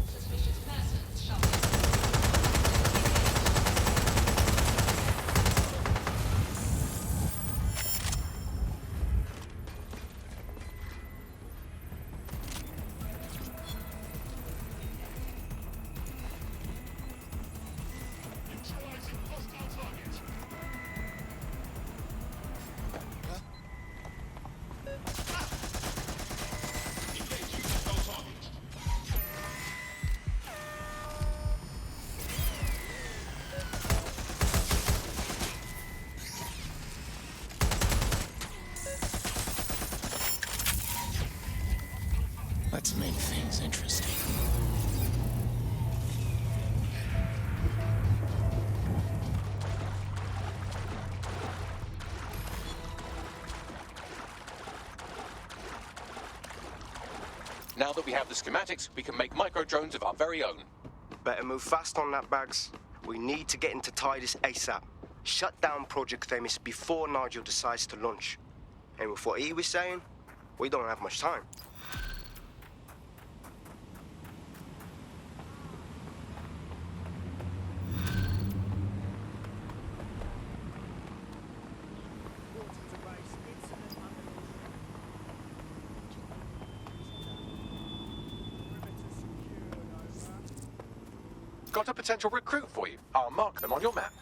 Suspicious persons shall Let's make things interesting. Now that we have the schematics, we can make microdrones of our very own. Better move fast on that, Bags. We need to get into Titus ASAP. Shut down Project Themis before Nigel decides to launch. And with what he was saying, we don't have much time. Got a potential recruit for you. I'll mark them on your map.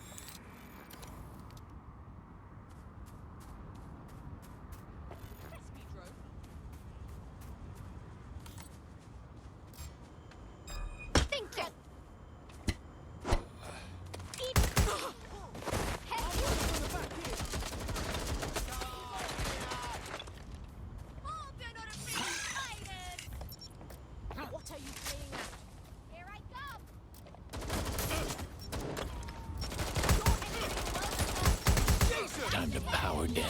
What are you playing at? Here I come! Time to power down.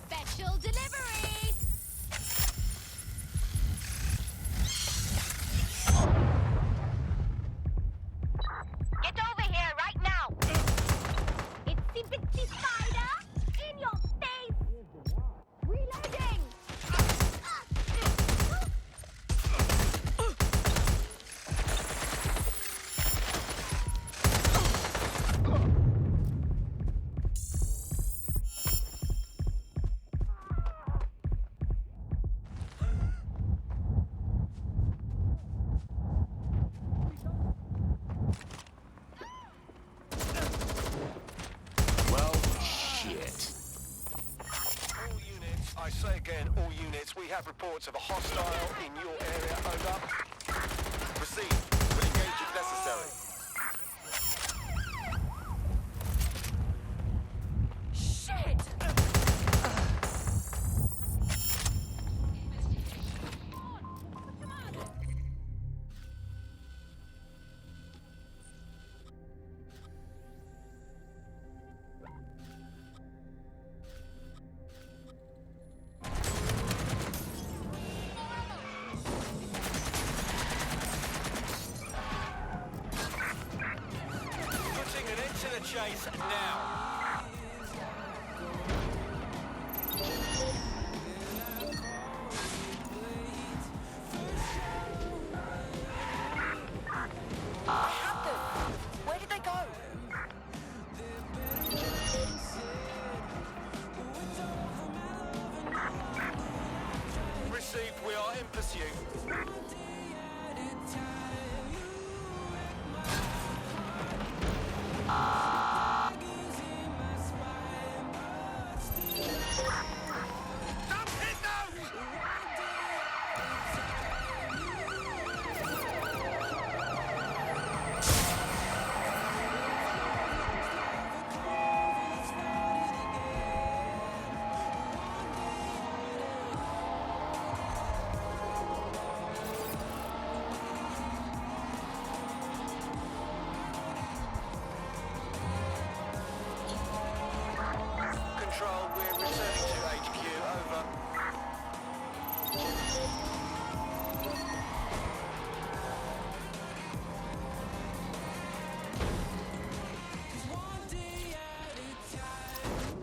Special delivery! Get over here right now! It's the Bitsy Spider in your face! Reloading! Well, shit. All units, I say again, all units, we have reports of a hostile in your area. Over. Proceed. We'll engage if necessary. Shit! Putting an end to the chase now. Control, we're returning to HQ, over.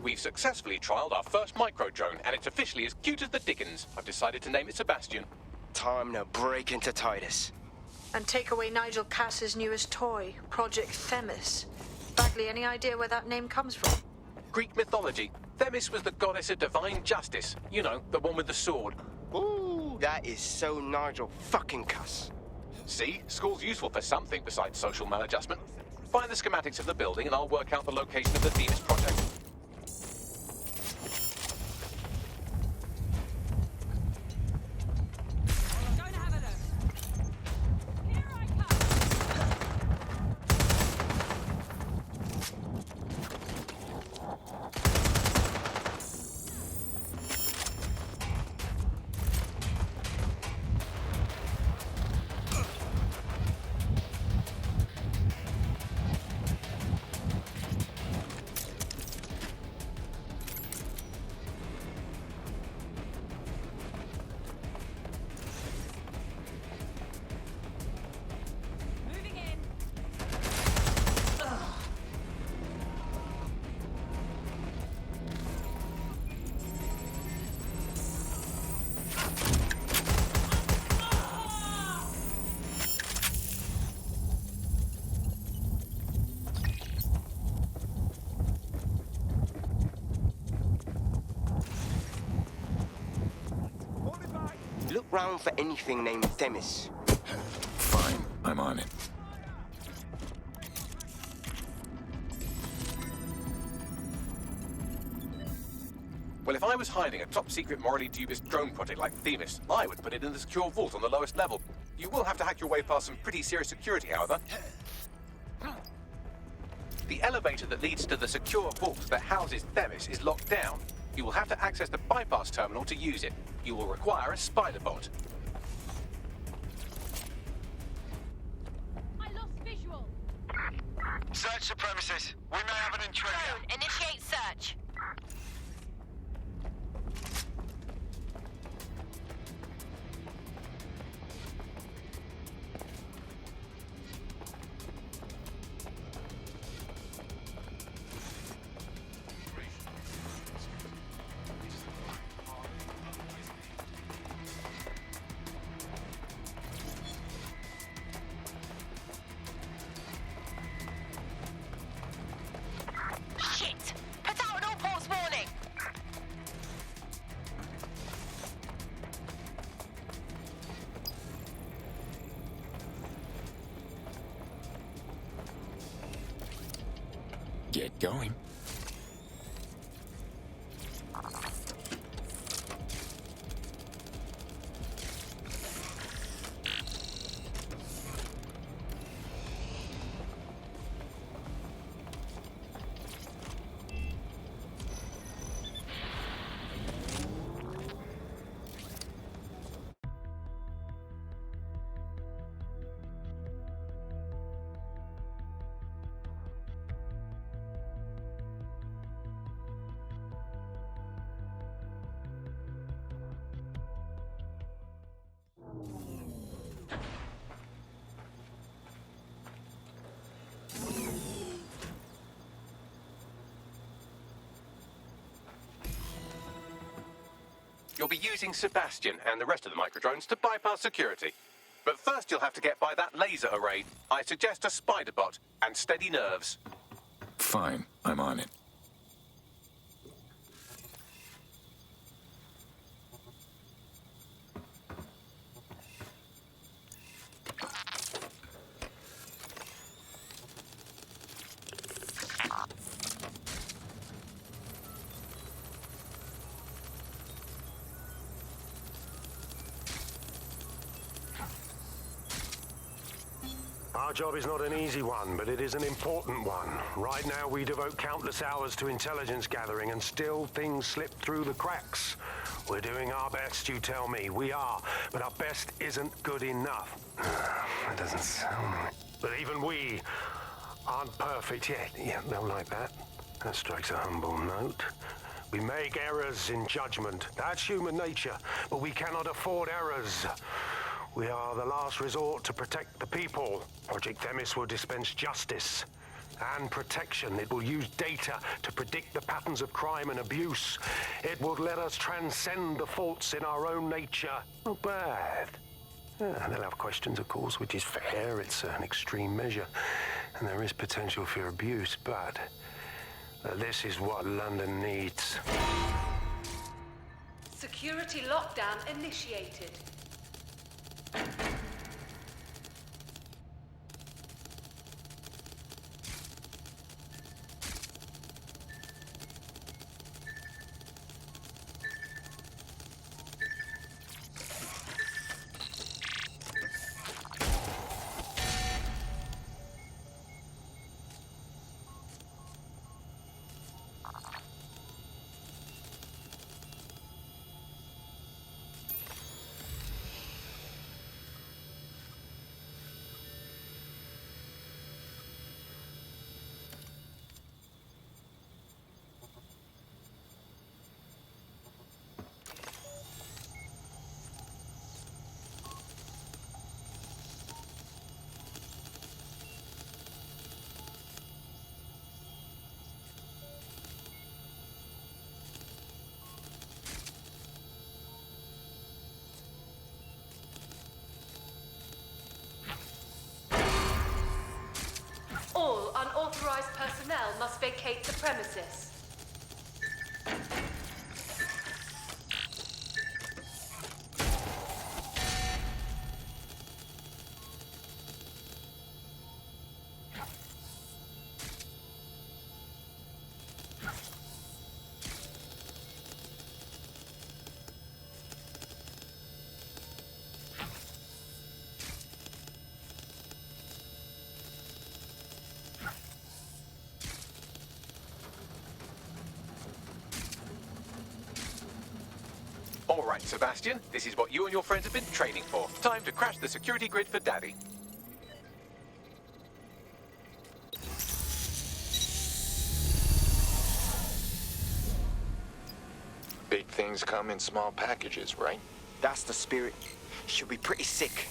We've successfully trialled our first micro-drone, and it's officially as cute as the dickens. I've decided to name it Sebastian. Time to break into Titus. And take away Nigel Cass's newest toy, Project Themis. Bagley, any idea where that name comes from? Greek mythology. Themis was the goddess of divine justice. You know, the one with the sword. Ooh, that is so Nigel fucking Cass. See? School's useful for something besides social maladjustment. Find the schematics of the building and I'll work out the location of the Themis project. Look round for anything named Themis. Fine, I'm on it. Well, if I was hiding a top-secret, morally dubious drone project like Themis, I would put it in the secure vault on the lowest level. You will have to hack your way past some pretty serious security, however. The elevator that leads to the secure vault that houses Themis is locked down. You will have to access the bypass terminal to use it. You will require a spider bot. I lost visual. Search the premises. We may have an intruder. Drone, initiate search. Shit! Put out an all-ports warning! Get going. You'll be using Sebastian and the rest of the microdrones to bypass security. But first you'll have to get by that laser array. I suggest a spider bot and steady nerves. Fine, I'm on it. Our job is not an easy one, but it is an important one. Right now, we devote countless hours to intelligence gathering, and still things slip through the cracks. We're doing our best, you tell me. We are, but our best isn't good enough. That doesn't sound right. But even we aren't perfect yet. Yeah, they'll like that. That strikes a humble note. We make errors in judgment. That's human nature, but we cannot afford errors. We are the last resort to protect the people. Project Themis will dispense justice and protection. It will use data to predict the patterns of crime and abuse. It will let us transcend the faults in our own nature. Not bad. Yeah, they'll have questions, of course, which is fair. It's an extreme measure, and there is potential for abuse, but this is what London needs. Security lockdown initiated. All unauthorized personnel must vacate the premises. All right, Sebastian, this is what you and your friends have been training for. Time to crash the security grid for Daddy. Big things come in small packages, right? That's the spirit. She'll be pretty sick.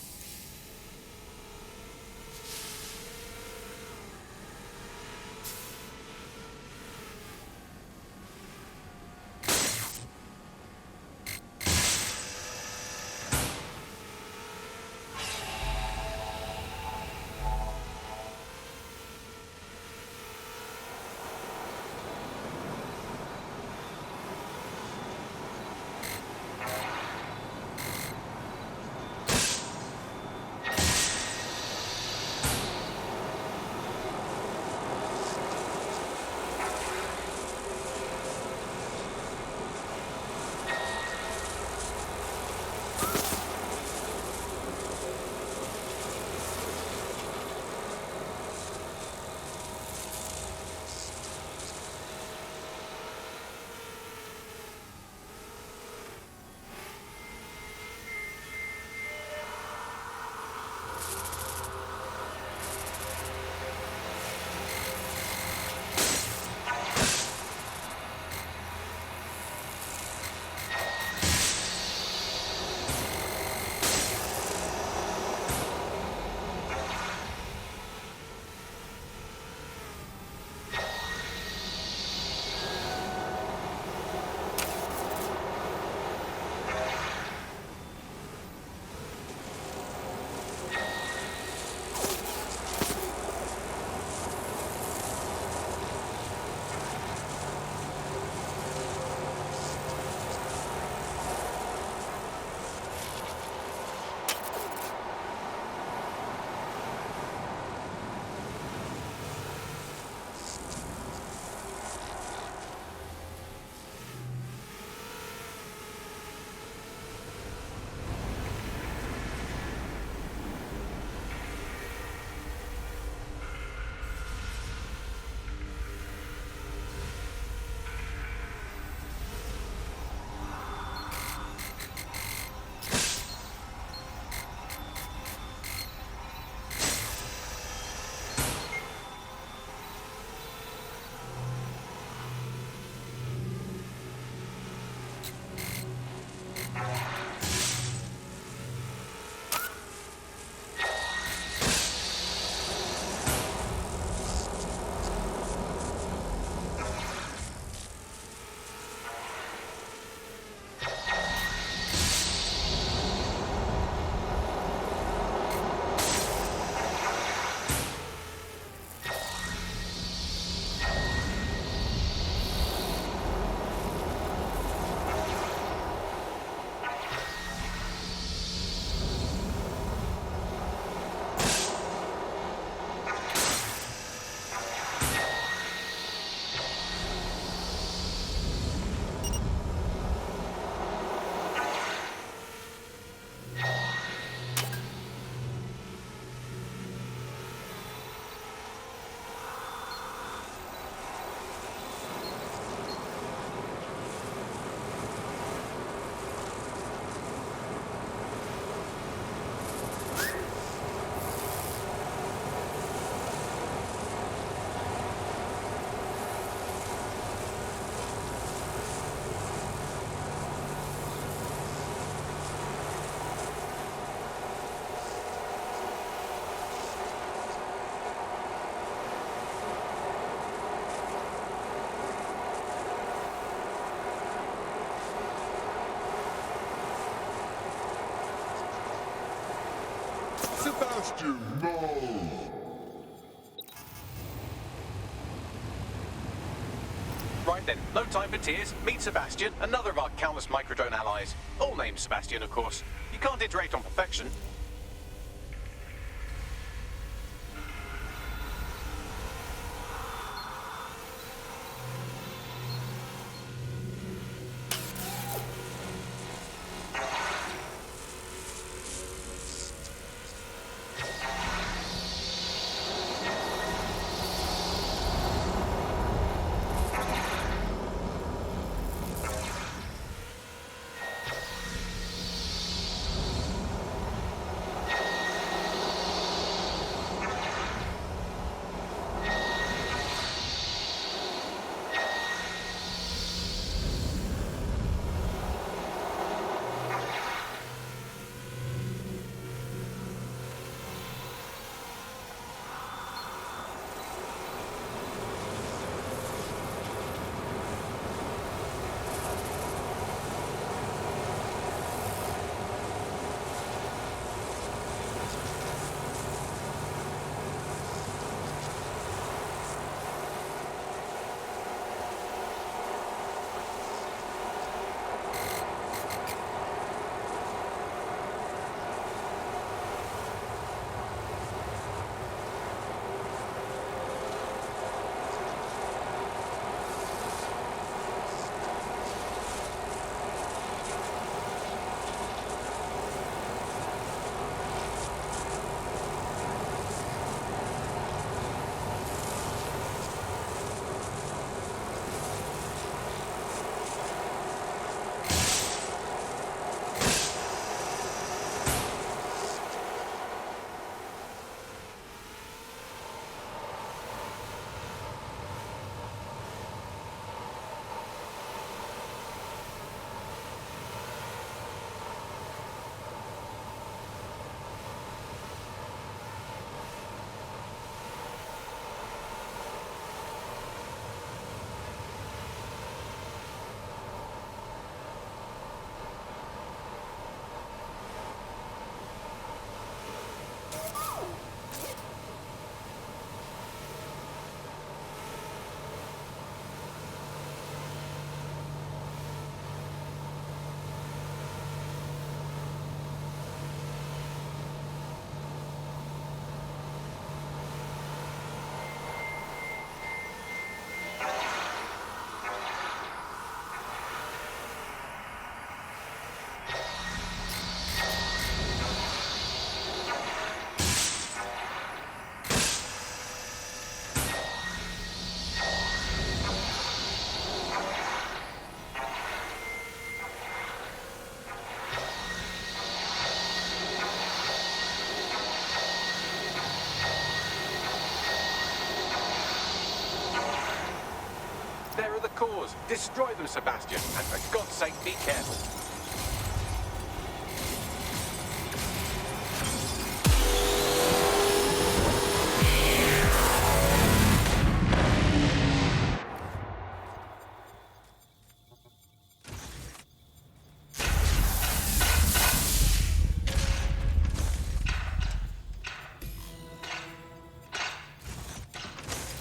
Bastion, no! Right then, no time for tears. Meet Sebastian, another of our countless microdrone allies. All named Sebastian, of course. You can't iterate on perfection. There are the cores. Destroy them, Sebastian. And for God's sake, be careful.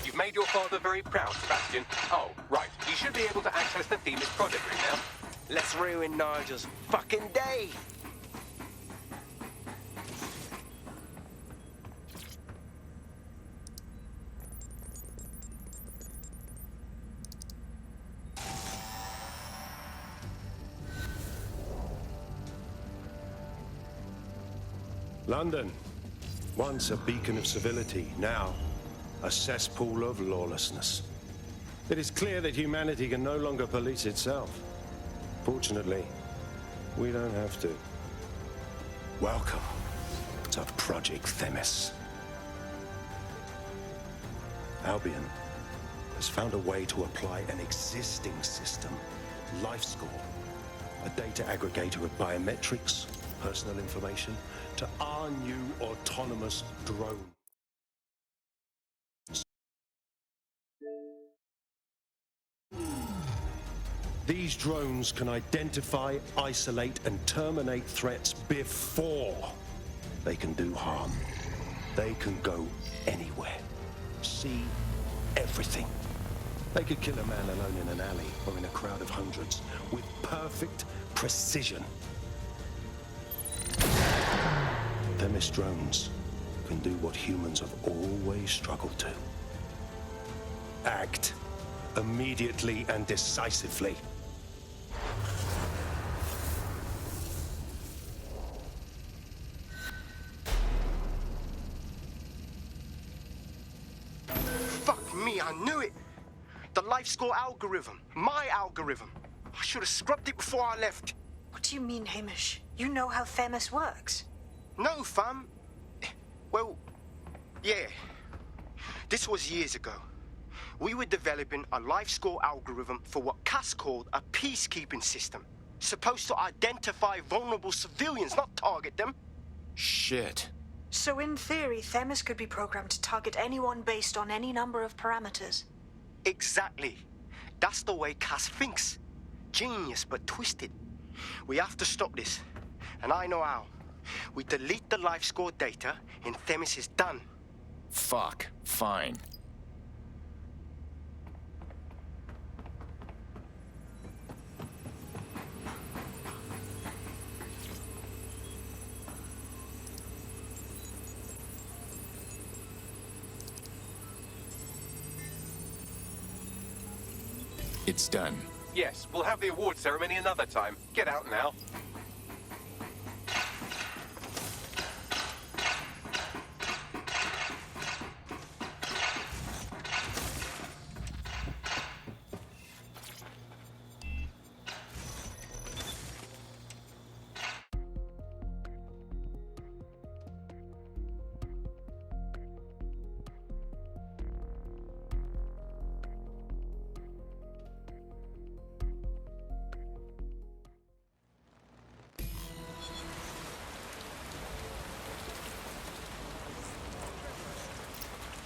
You've made your father very proud, Sebastian. Oh, right. You should be able to access the Themis project room now. Let's ruin Nigel's fucking day. London, once a beacon of civility, now a cesspool of lawlessness. It is clear that humanity can no longer police itself. Fortunately, we don't have to. Welcome to Project Themis. Albion has found a way to apply an existing system, LifeScore, a data aggregator of biometrics, personal information, to our new autonomous drone. These drones can identify, isolate, and terminate threats before they can do harm. They can go anywhere. See everything. They could kill a man alone in an alley or in a crowd of hundreds with perfect precision. Themis drones can do what humans have always struggled to. Act immediately and decisively. Fuck me, I knew it! The life score algorithm. My algorithm. I should have scrubbed it before I left. What do you mean, Hamish? You know how Themis works. No, fam. Well, yeah. This was years ago. We were developing a life score algorithm for what Cass called a peacekeeping system. Supposed to identify vulnerable civilians, not target them. Shit. So in theory, Themis could be programmed to target anyone based on any number of parameters. Exactly. That's the way Cass thinks. Genius, but twisted. We have to stop this. And I know how. We delete the life score data, and Themis is done. Fuck. Fine. It's done. Yes, we'll have the award ceremony another time. Get out now.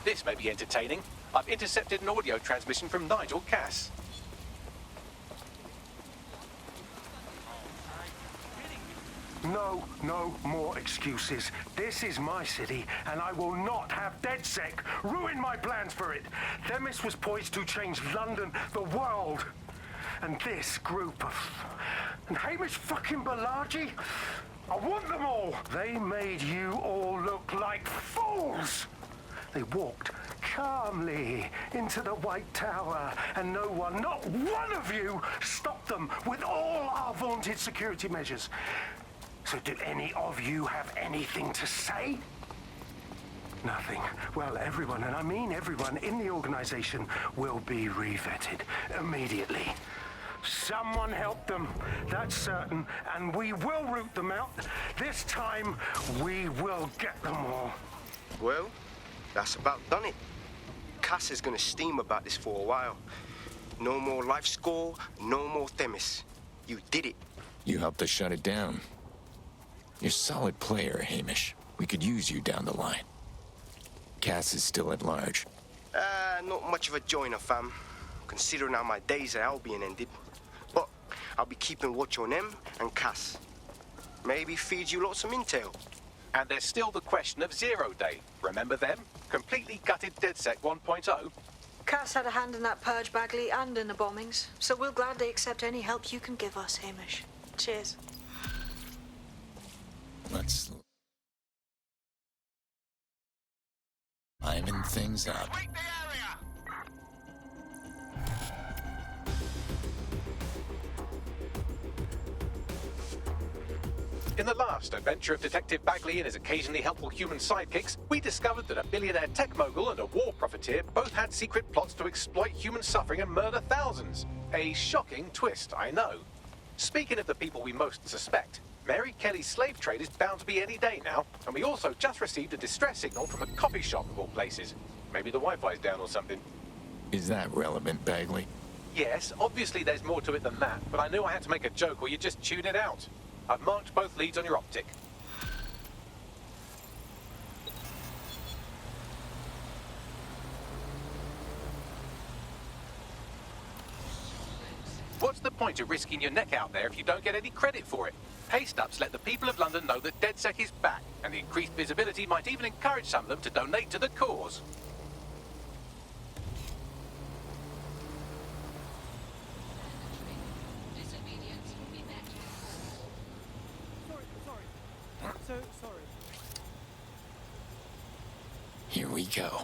This may be entertaining. I've intercepted an audio transmission from Nigel Cass. No more excuses. This is my city, and I will not have DedSec ruin my plans for it. Themis was poised to change London, the world. And this group of... And Hamish fucking Balaji? I want them all. They made you all look like fools. They walked calmly into the White Tower, and no one, not one of you, stopped them with all our vaunted security measures. So do any of you have anything to say? Nothing. Well, everyone, and I mean everyone in the organization, will be revetted immediately. Someone help them, that's certain, and we will root them out. This time, we will get them all. Well, that's about done it. Cass is gonna steam about this for a while. No more life score, no more Themis. You did it. You helped us shut it down. You're a solid player, Hamish. We could use you down the line. Cass is still at large. Not much of a joiner, fam. Considering how my days at Albion ended. But I'll be keeping watch on them and Cass. Maybe feed you lots of intel. And there's still the question of Zero Day. Remember them? Completely gutted DedSec 1.0. Cass had a hand in that purge, Bagley, and in the bombings, so we'll gladly accept any help you can give us, Hamish. Cheers. Let's liven things up. In the last adventure of Detective Bagley and his occasionally helpful human sidekicks, we discovered that a billionaire tech mogul and a war profiteer both had secret plots to exploit human suffering and murder thousands. A shocking twist, I know. Speaking of the people we most suspect, Mary Kelly's slave trade is bound to be any day now, and we also just received a distress signal from a coffee shop of all places. Maybe the Wi-Fi's down or something. Is that relevant, Bagley? Yes, obviously there's more to it than that, but I knew I had to make a joke or you'd just tune it out. I've marked both leads on your optic. What's the point of risking your neck out there if you don't get any credit for it? Pay stubs let the people of London know that DedSec is back, and the increased visibility might even encourage some of them to donate to the cause. Disobedience will be met. Sorry. So sorry. Here we go.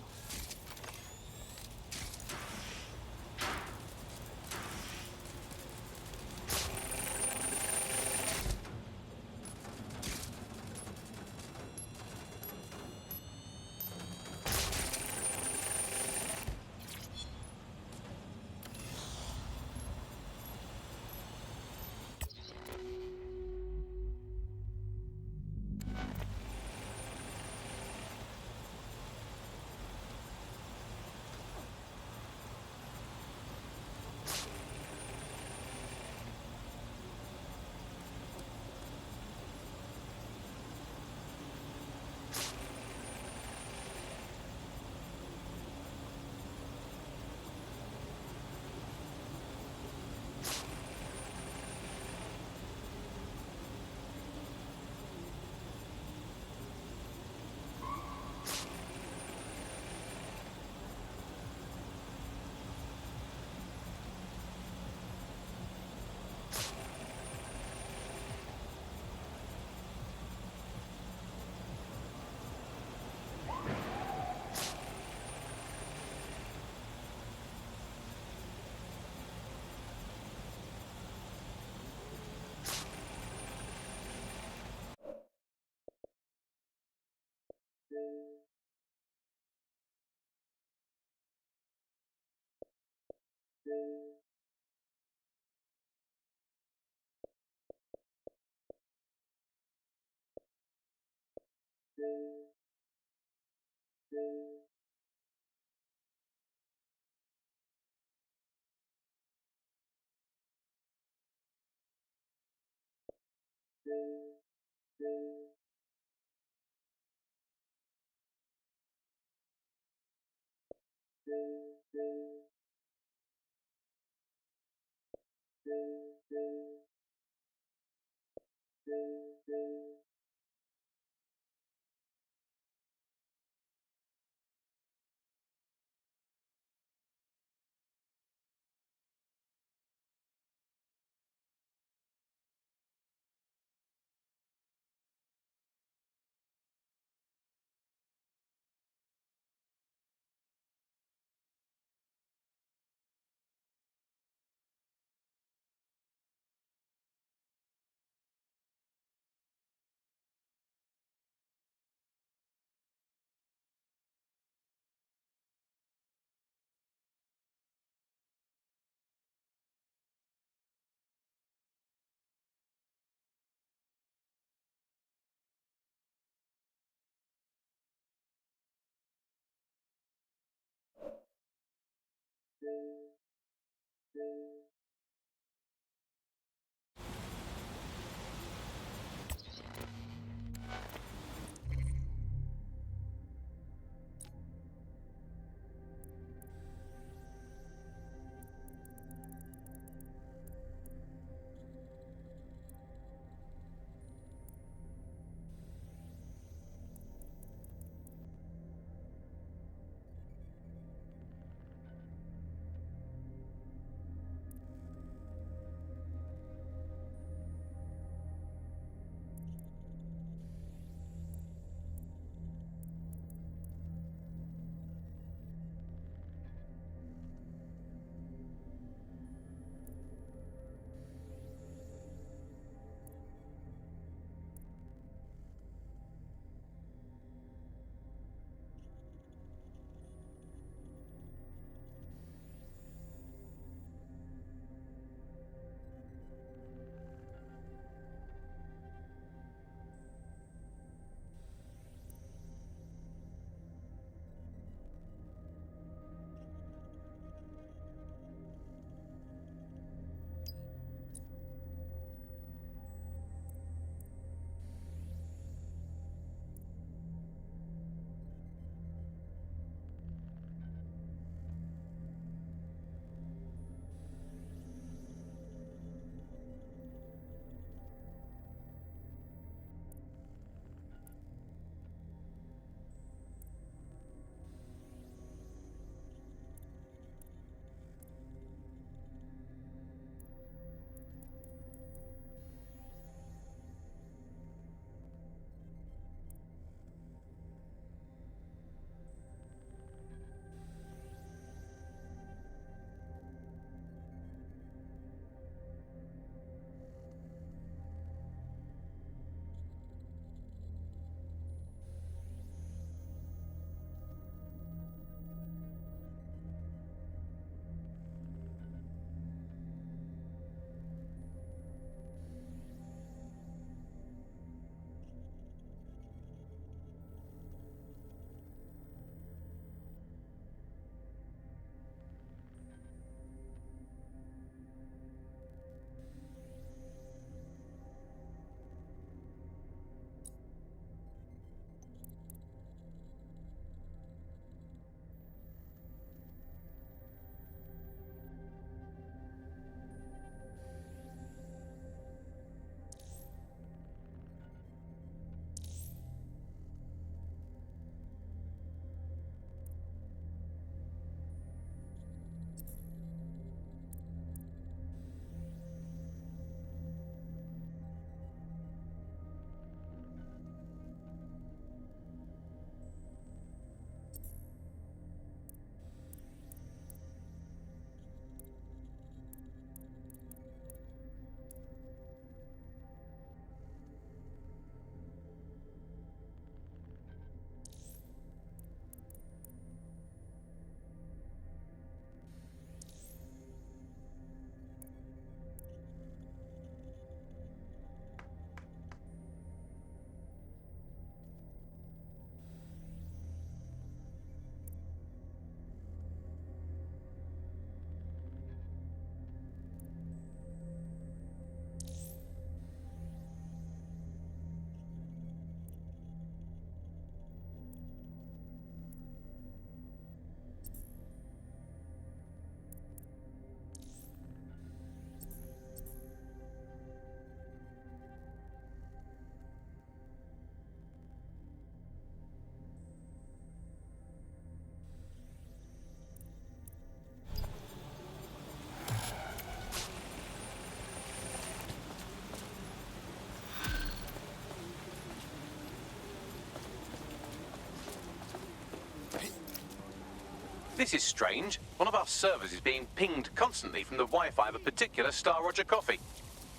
This is strange. One of our servers is being pinged constantly from the Wi-Fi of a particular Star Roger coffee.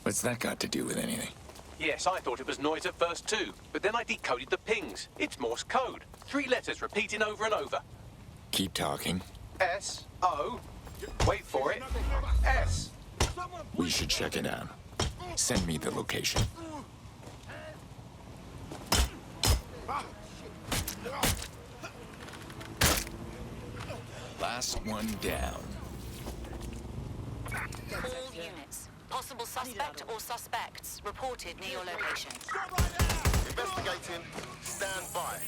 What's that got to do with anything? Yes, I thought it was noise at first too, but then I decoded the pings. It's Morse code. 3 letters repeating over and over. Keep talking. S-O. Wait for it. S. We should check it out. Send me the location. Last one down. All units. Possible suspect or suspects reported near your location. Investigating. Stand by.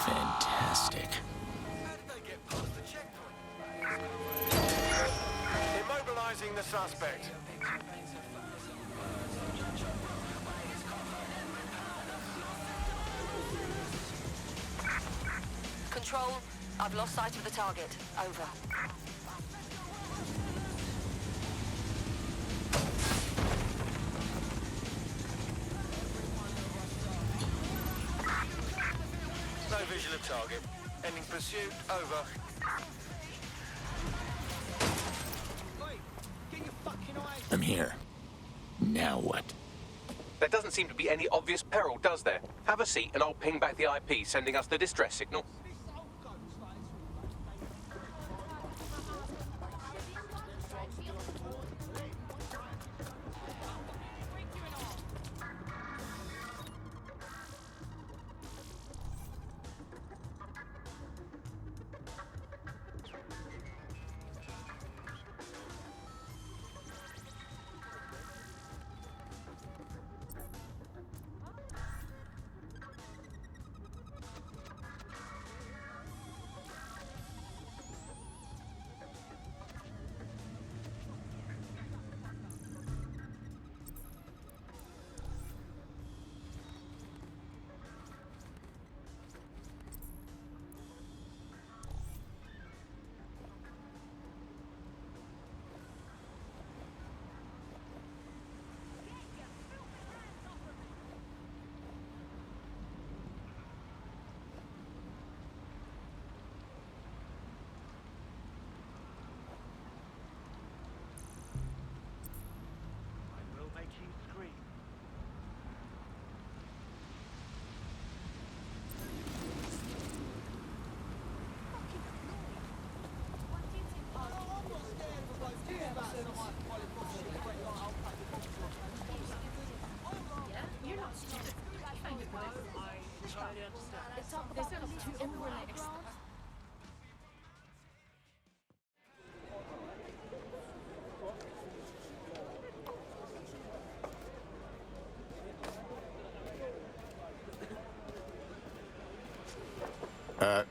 Fantastic. Immobilizing the suspect. Control, I've lost sight of the target. Over. No visual of target. Ending pursuit. Over. I'm here. Now what? There doesn't seem to be any obvious peril, does there? Have a seat and I'll ping back the IP sending us the distress signal.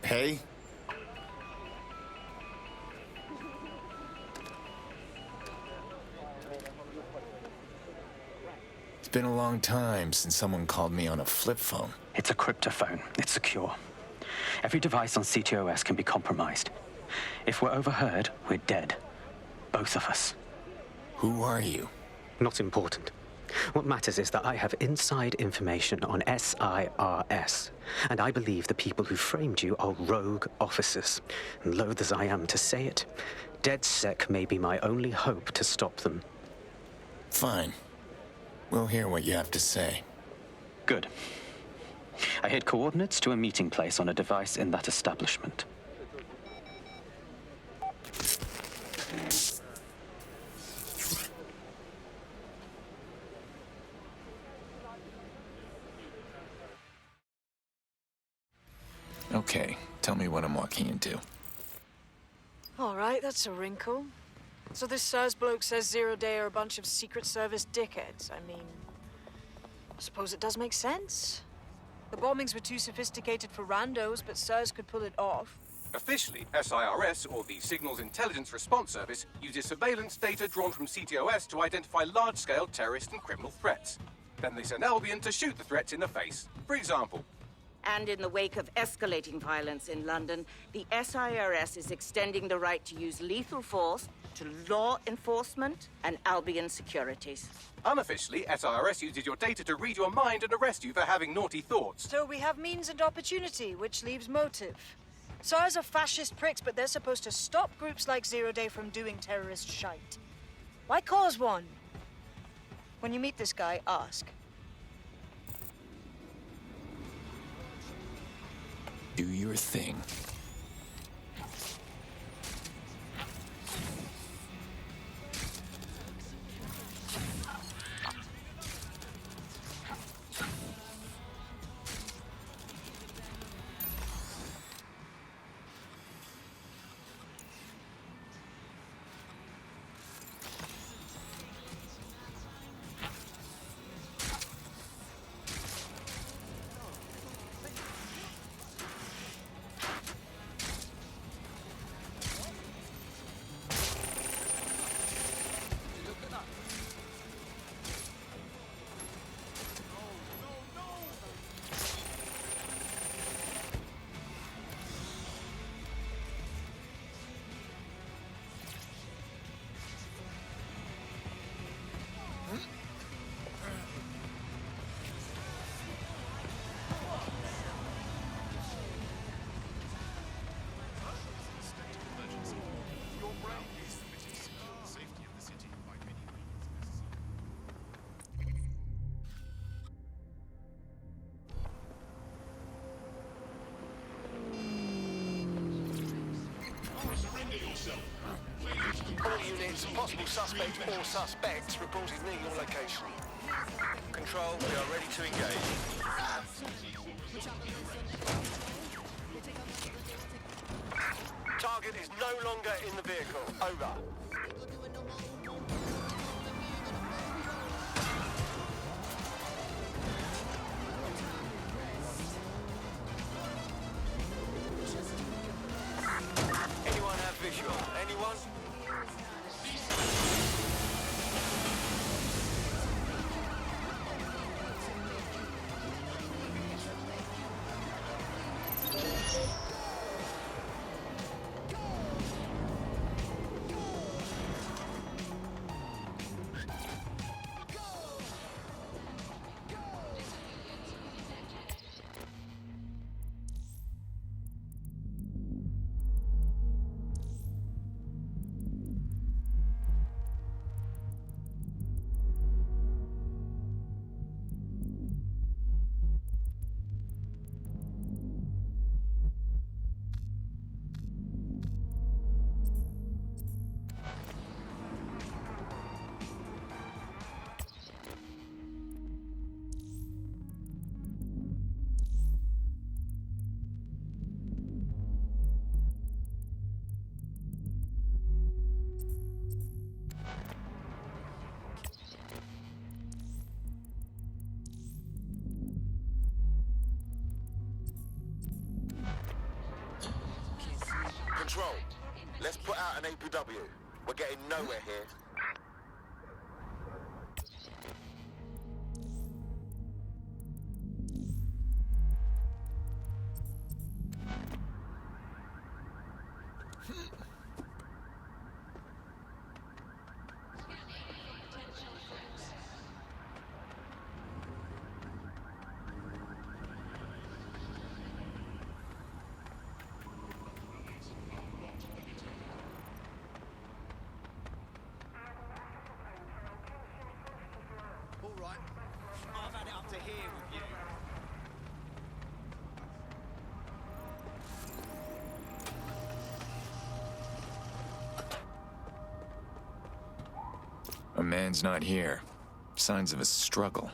Hey? It's been a long time since someone called me on a flip phone. It's a cryptophone. It's secure. Every device on CTOS can be compromised. If we're overheard, we're dead. Both of us. Who are you? Not important. What matters is that I have inside information on SIRS, and I believe the people who framed you are rogue officers. And loath as I am to say it, DedSec may be my only hope to stop them. Fine. We'll hear what you have to say. Good. I hid coordinates to a meeting place on a device in that establishment. Okay, tell me what I'm walking into. All right, that's a wrinkle. So this SIRS bloke says Zero Day are a bunch of Secret Service dickheads. I mean, I suppose it does make sense. The bombings were too sophisticated for randos, but SIRS could pull it off. Officially, SIRS, or the Signals Intelligence Response Service, uses surveillance data drawn from CTOS to identify large-scale terrorist and criminal threats. Then they send Albion to shoot the threats in the face. For example, And in the wake of escalating violence in London, the SIRS is extending the right to use lethal force to law enforcement and Albion securities. unofficially, SIRS uses your data to read your mind and arrest you for having naughty thoughts. So we have means and opportunity, which leaves motive. SARS are fascist pricks, but they're supposed to stop groups like Zero Day from doing terrorist shite. Why cause one? When you meet this guy, ask. Do your thing. All units, possible suspect or suspects reported near your location. Control, we are ready to engage. Target is no longer in the vehicle. Over. Anyone have visual? Anyone? Control, let's put out an APW. We're getting nowhere here. I've had it up to here with you. A man's not here. Signs of a struggle.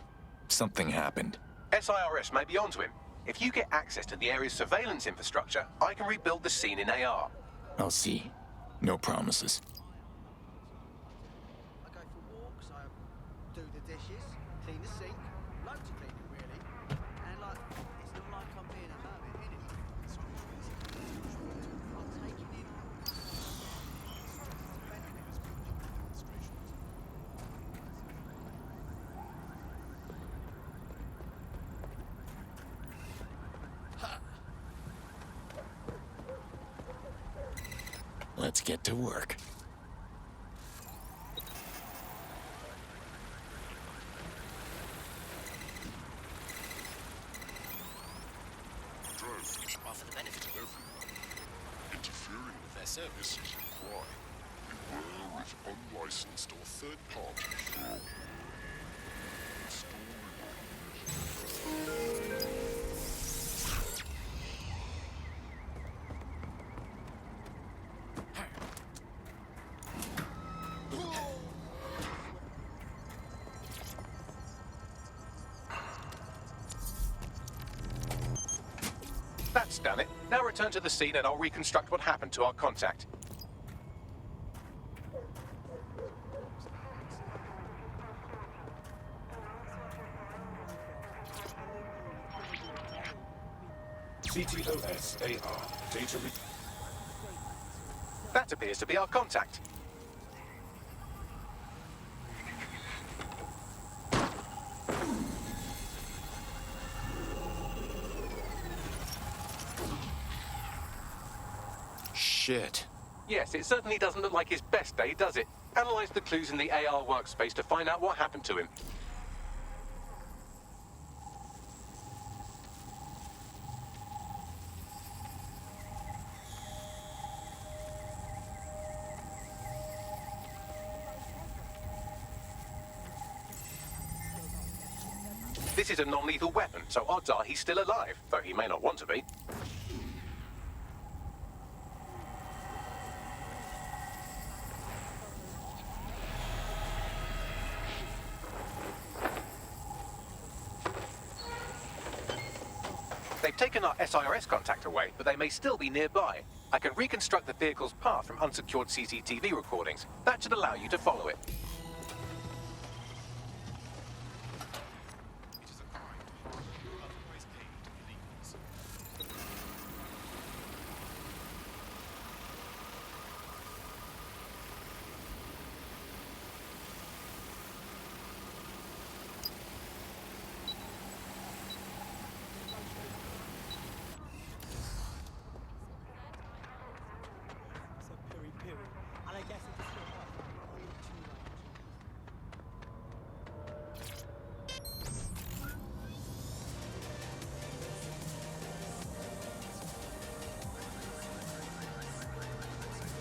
Something happened. SIRS may be onto him. If you get access to the area's surveillance infrastructure, I can rebuild the scene in AR. I'll see. No promises. I go for walks, I do the dishes, clean the sink, loads of cleaning really. And like, it's Let's get to work. Drones are for the benefit of everyone. Interfering with their service is a crime. Beware of unlicensed or third party. That's done it. Now return to the scene and I'll reconstruct what happened to our contact. CTOS-AR. Data That appears to be our contact. Shit. Yes, it certainly doesn't look like his best day, does it? Analyze the clues in the AR workspace to find out what happened to him. This is a non-lethal weapon, so odds are he's still alive, though he may not want to be. They've taken our SIRS contact away, but they may still be nearby. I can reconstruct the vehicle's path from unsecured CCTV recordings. That should allow you to follow it. And I guess it's still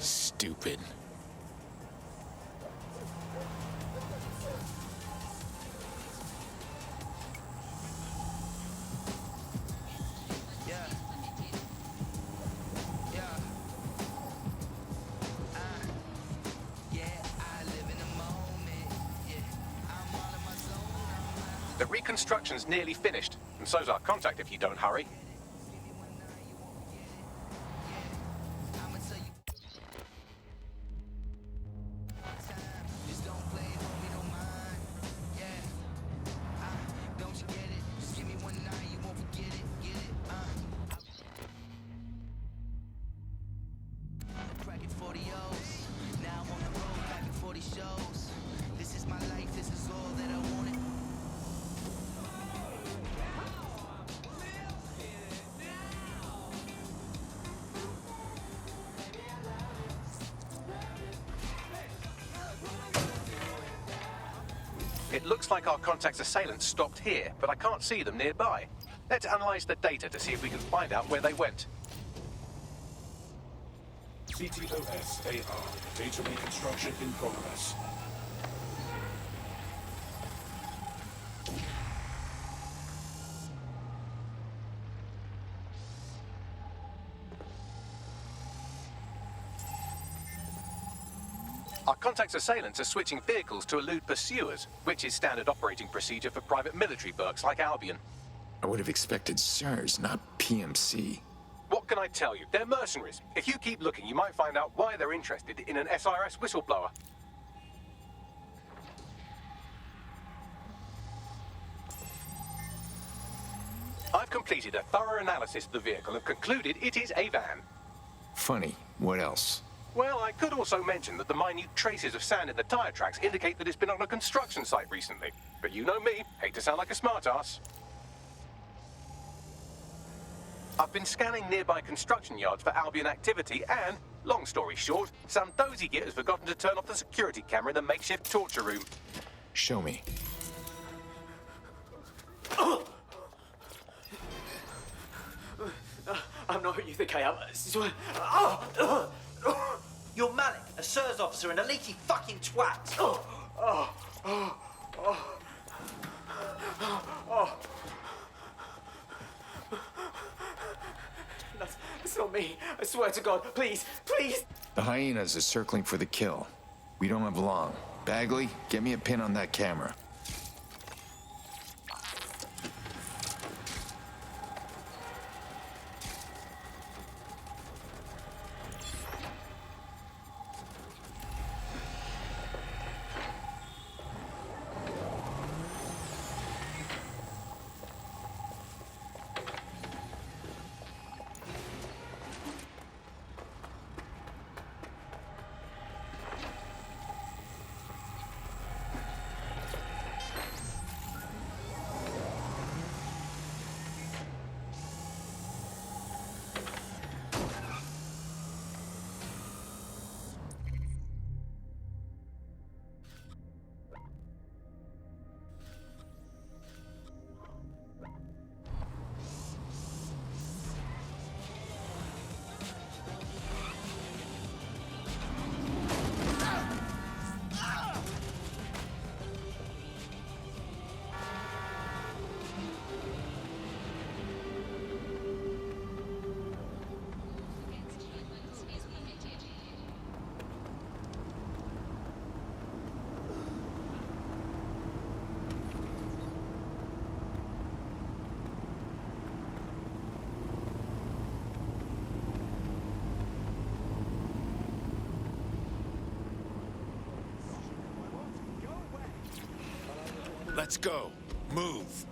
Stupid. The reconstruction's nearly finished, and so's our contact if you don't hurry. It looks like our contact's assailants stopped here, but I can't see them nearby. Let's analyze the data to see if we can find out where they went. CTOS-AR. Data reconstruction in progress. Our contact's assailants are switching vehicles to elude pursuers, which is standard operating procedure for private military burks like Albion. I would have expected SIRS, not PMC. What can I tell you? They're mercenaries. If you keep looking, you might find out why they're interested in an SIRS whistleblower. I've completed a thorough analysis of the vehicle and concluded it is a van. Funny. What else? Well, I could also mention that the minute traces of sand in the tire tracks indicate that it's been on a construction site recently. But you know me, hate to sound like a smartass. I've been scanning nearby construction yards for Albion activity and, Long story short, some dozy git has forgotten to turn off the security camera in the makeshift torture room. Show me. I'm not who you think I am. You're Malik, a SIRS officer and a leaky fucking twat. That's not me. I swear to God. Please, please. The hyenas are circling for the kill. We don't have long. Bagley, get me a pin on that camera. Let's go. Move.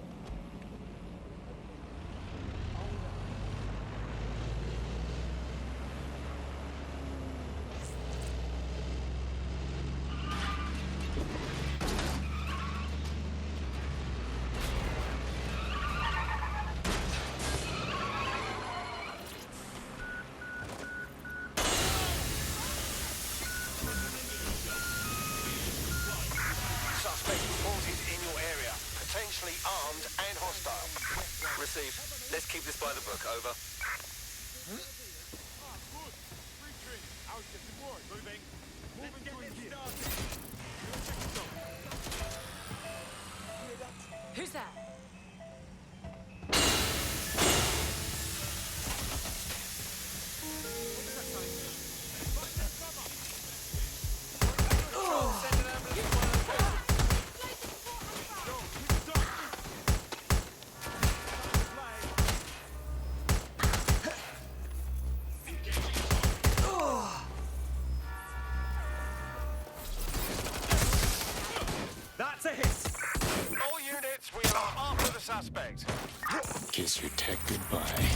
Suspect reported in your area. Potentially armed and hostile. Received. Let's keep this by the book. Over. Who's that? That's a hit. All units, we are after the suspect. Kiss your tech goodbye.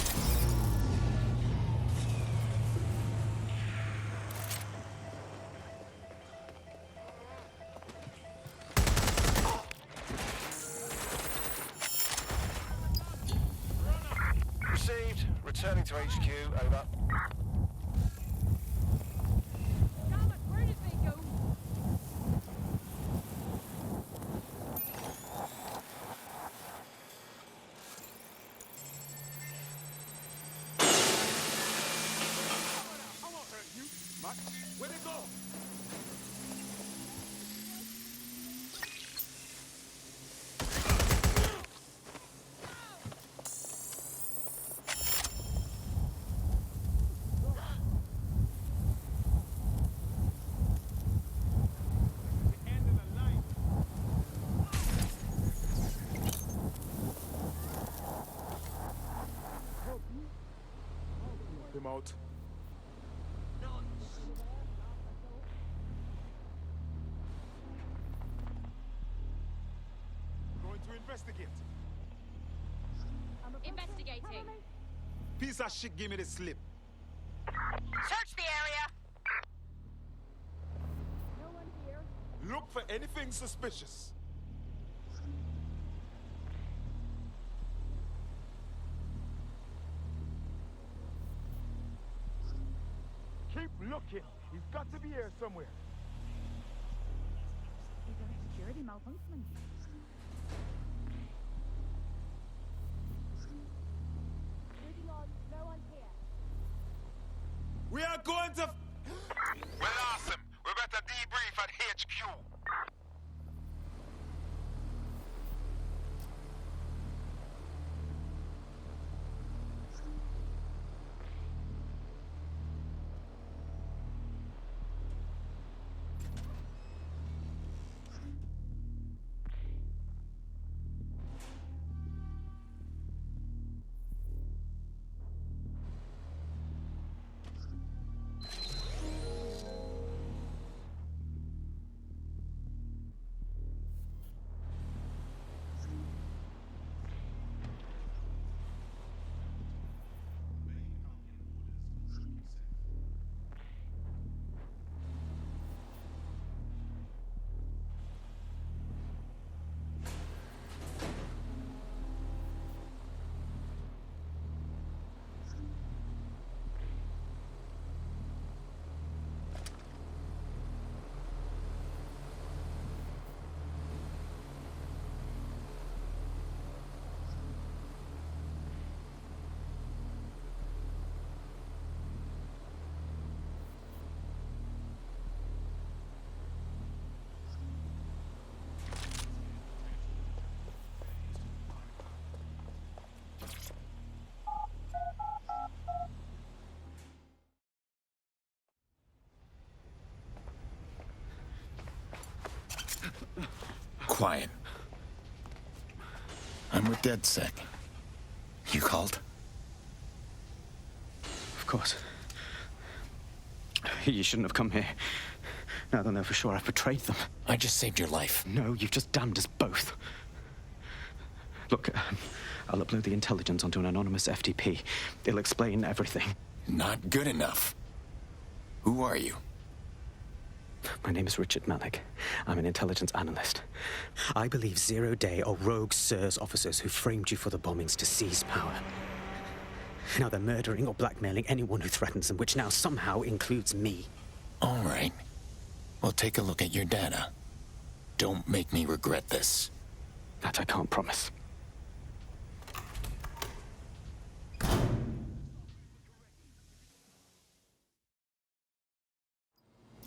Received. Returning to HQ. Over. Where did they go? Where'd it go? Him out. Going to investigate. Investigating. Piece of shit, give me the slip. Search the area. No one here. Look for anything suspicious. Keep looking. kid. He's got to be here somewhere. Is there a security malfunction? Moving on, no one's here. We are going to... Well, awesome. We better debrief at HQ. Quiet. I'm with DedSec. You called? Of course. You shouldn't have come here. Now they'll know for sure I've betrayed them. I just saved your life. No, you've just damned us both. Look, I'll upload the intelligence onto an anonymous FTP. It'll explain everything. Not good enough. Who are you? My name is Richard Malik. I'm an intelligence analyst. I believe Zero Day are rogue SIRS officers who framed you for the bombings to seize power. Now they're murdering or blackmailing anyone who threatens them, which now somehow includes me. All right. Well, take a look at your data. Don't make me regret this. That I can't promise.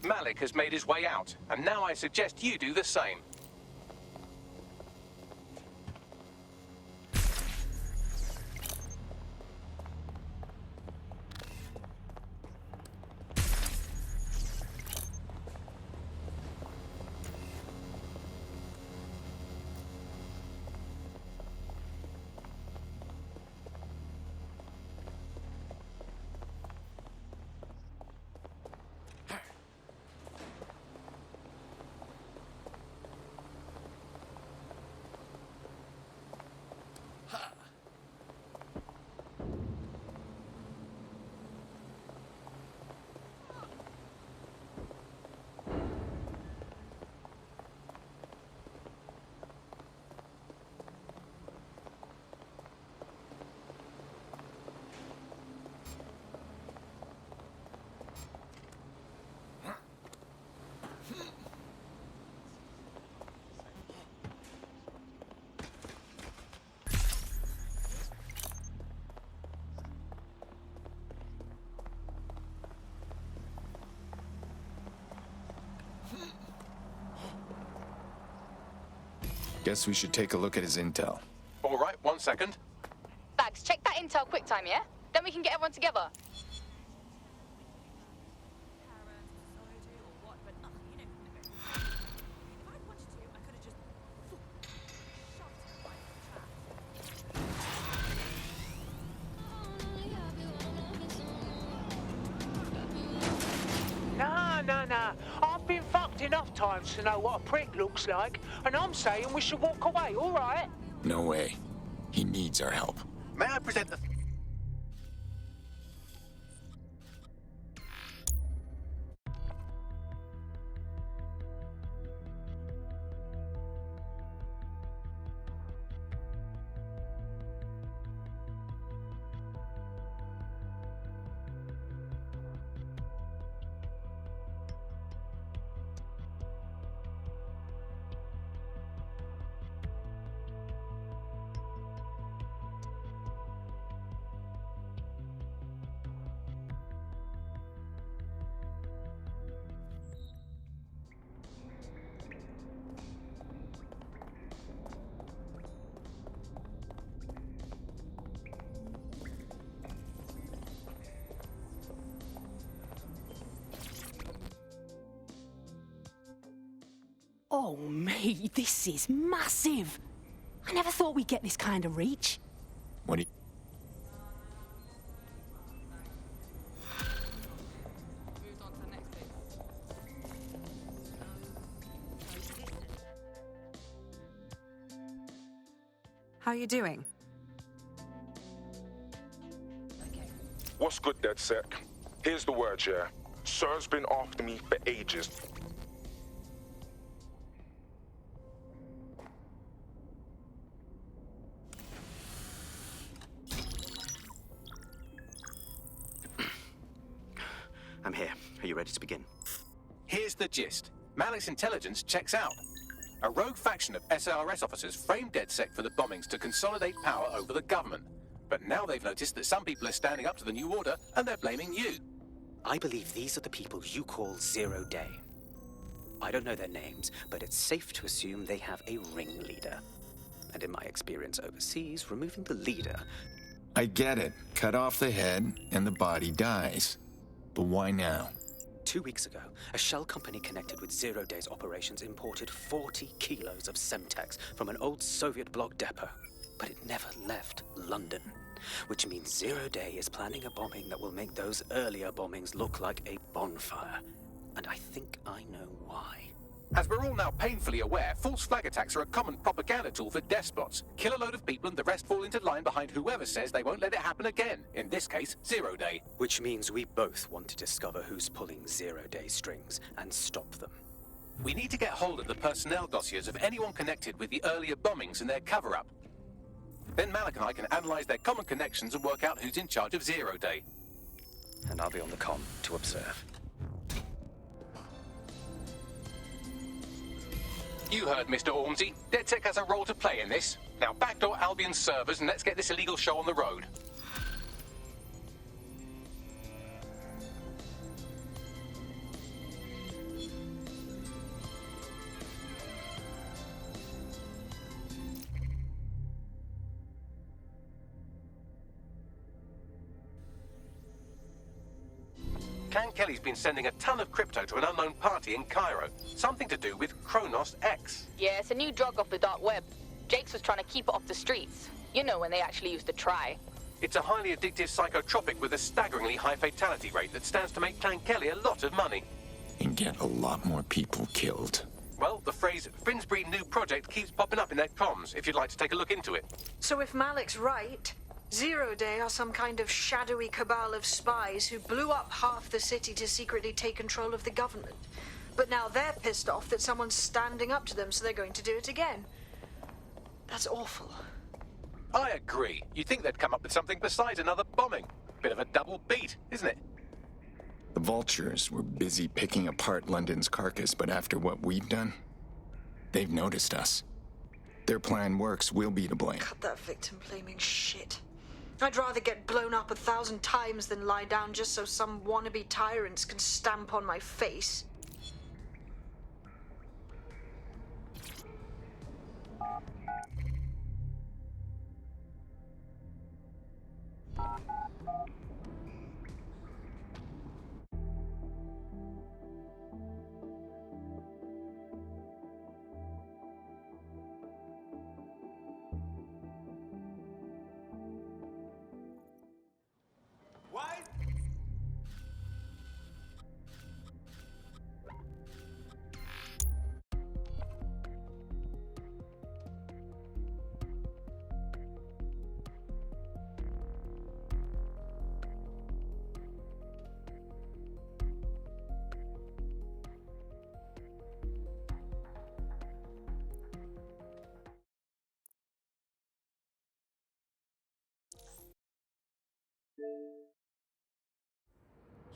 Malik has made his way out, and now I suggest you do the same. Guess we should take a look at his intel. All right, 1 second. Bags, check that intel quick time, yeah? Then we can get everyone together. Nah. I've been fucked enough times to know what a prick looks like, and I'm saying we should walk away, all right? No way. He needs our help. May I present the... Oh, mate, this is massive. I never thought we'd get this kind of reach. What do you... How you doing? What's good, DedSec? Here's the word, yeah. Sir's been after me for ages. I'm here. Are you ready to begin? Here's the gist. Malik's intelligence checks out. A rogue faction of SRS officers framed DedSec for the bombings to consolidate power over the government. But now they've noticed that some people are standing up to the new order, and they're blaming you. I believe these are the people you call Zero Day. I don't know their names, but it's safe to assume they have a ringleader. And in my experience overseas, removing the leader... I get it. Cut off the head, and the body dies. But why now? 2 weeks ago, a shell company connected with Zero Day's operations imported 40 kilos of Semtex from an old Soviet bloc depot. But it never left London, which means Zero Day is planning a bombing that will make those earlier bombings look like a bonfire. And I think I know why. As we're all now painfully aware, false flag attacks are a common propaganda tool for despots. Kill a load of people and the rest fall into line behind whoever says they won't let it happen again. In this case, Zero Day. Which means we both want to discover who's pulling Zero Day strings and stop them. We need to get hold of the personnel dossiers of anyone connected with the earlier bombings and their cover-up. Then Malik and I can analyze their common connections and work out who's in charge of Zero Day. And I'll be on the comm to observe. You heard, Mr. Ormsey. DedSec has a role to play in this. Now backdoor Albion's servers and let's get this illegal show on the road. Can Kelly's been sending a ton of crypto to an unknown party in Cairo. Something to do with Kronos X. Yeah, it's a new drug off the dark web. Jakes was trying to keep it off the streets. You know, when they actually used to try. It's a highly addictive psychotropic with a staggeringly high fatality rate that stands to make Clan Kelly a lot of money. And get a lot more people killed. Well, the phrase Finsbury New Project keeps popping up in their comms, if you'd like to take a look into it. So if Malik's right, Zero Day are some kind of shadowy cabal of spies who blew up half the city to secretly take control of the government. But now they're pissed off that someone's standing up to them, so they're going to do it again. That's awful. I agree. You'd think they'd come up with something besides another bombing. Bit of a double beat, isn't it? The Vultures were busy picking apart London's carcass, but after what we've done, they've noticed us. Their plan works, we'll be to blame. Cut that victim-blaming shit. I'd rather get blown up 1,000 times than lie down just so some wannabe tyrants can stamp on my face.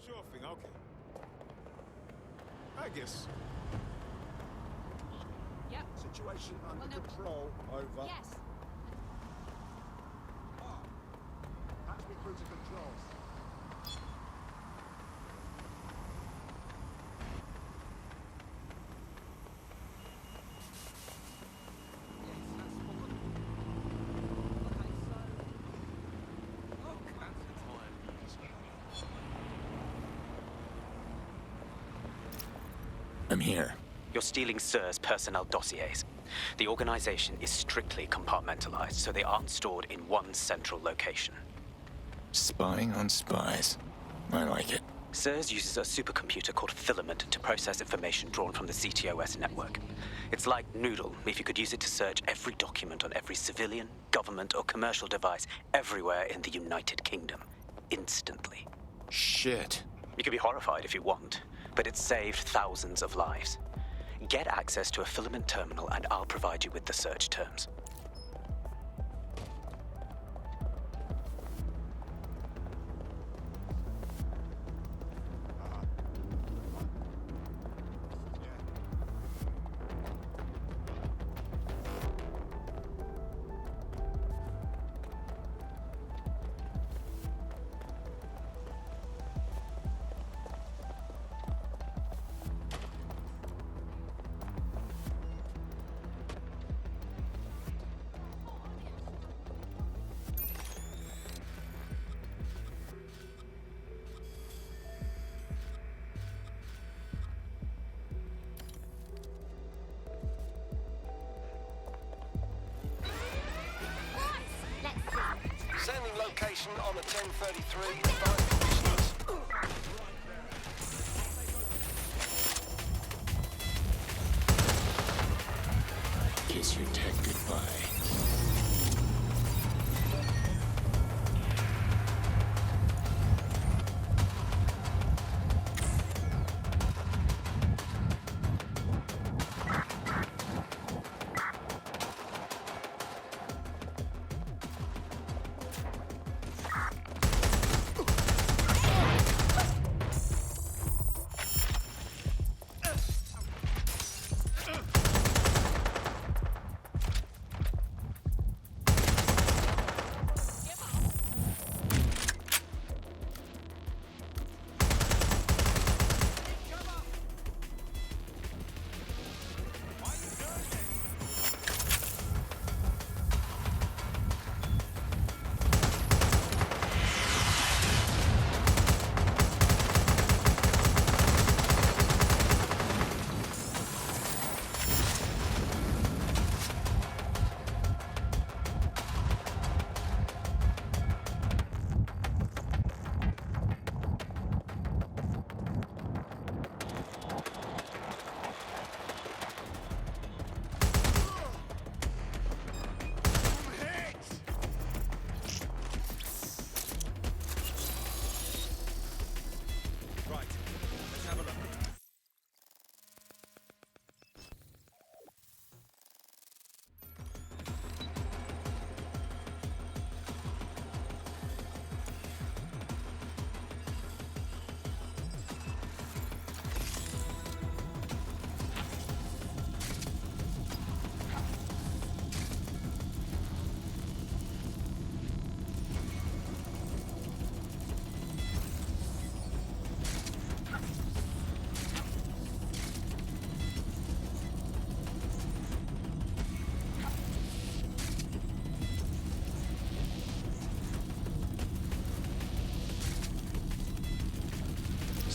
Sure thing, okay. I guess. Yep. Situation under control, over. Yes. Patch me through to controls. I'm here. You're stealing SIR's personnel dossiers. The organization is strictly compartmentalized, so they aren't stored in one central location. Spying on spies. I like it. SIRS uses a supercomputer called Filament to process information drawn from the CTOS network. It's like Noodle if you could use it to search every document on every civilian, government, or commercial device everywhere in the United Kingdom. Instantly. Shit. You can be horrified if you want, but it's saved thousands of lives. Get access to a Filament terminal and I'll provide you with the search terms. Sending location on a 1033. Advise conditions. Kiss your tech goodbye.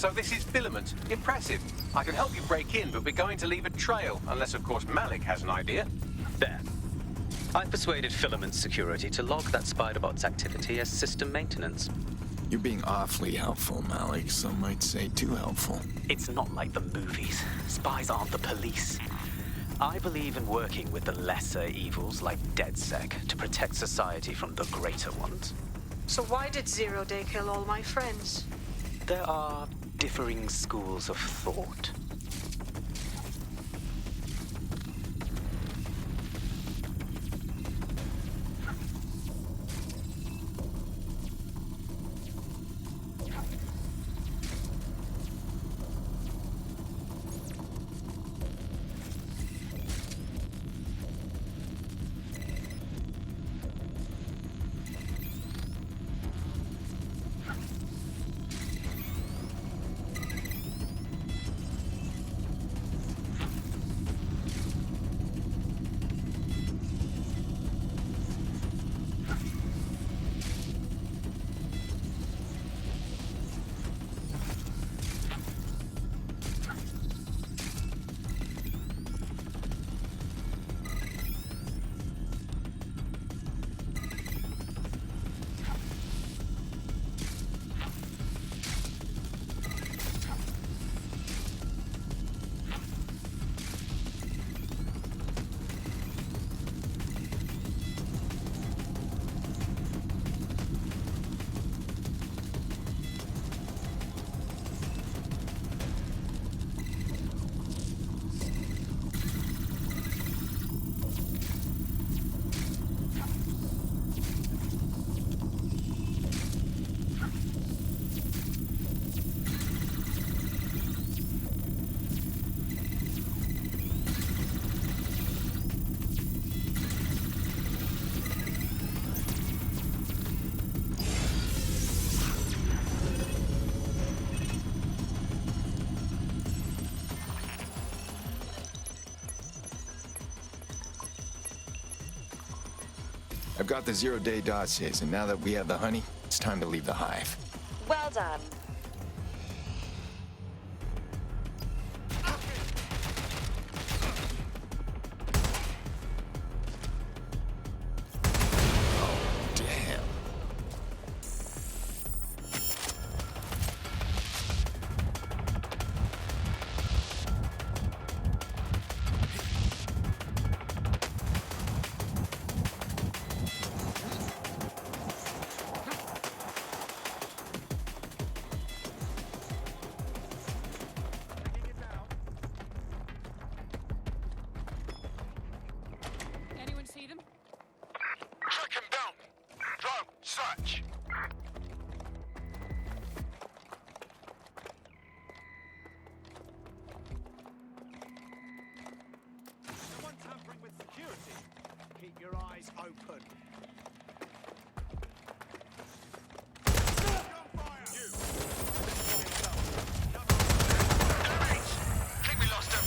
So this is Filament. Impressive. I can help you break in, but we're going to leave a trail, unless of course Malik has an idea. There. I've persuaded Filament Security to log that Spiderbot's activity as system maintenance. You're being awfully helpful, Malik. Some might say too helpful. It's not like the movies. Spies aren't the police. I believe in working with the lesser evils like DedSec to protect society from the greater ones. So why did Zero Day kill all my friends? There are differing schools of thought. I've got the zero-day dossiers, and now that we have the honey, it's time to leave the hive. Well done. Damn. Anyone see them? Track him down. Drone, search. Someone tampering with security? Keep your eyes open. Think we lost him.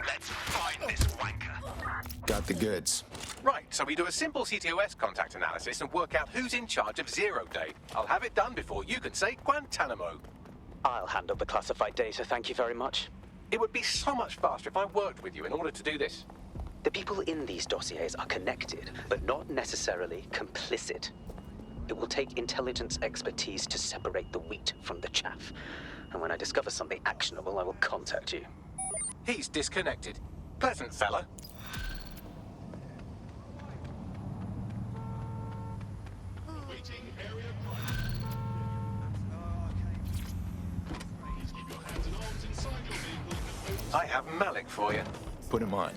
Let's find this wanker. Got the goods. Right, so we do a simple CTOS contact analysis and work out who's in charge of Zero Day. I'll have it done before you can say Guantanamo. I'll handle the classified data, thank you very much. It would be so much faster if I worked with you in order to do this. The people in these dossiers are connected, but not necessarily complicit. It will take intelligence expertise to separate the wheat from the chaff. And when I discover something actionable, I will contact you. He's disconnected. Pleasant fella. I have Malik for you. Put him on.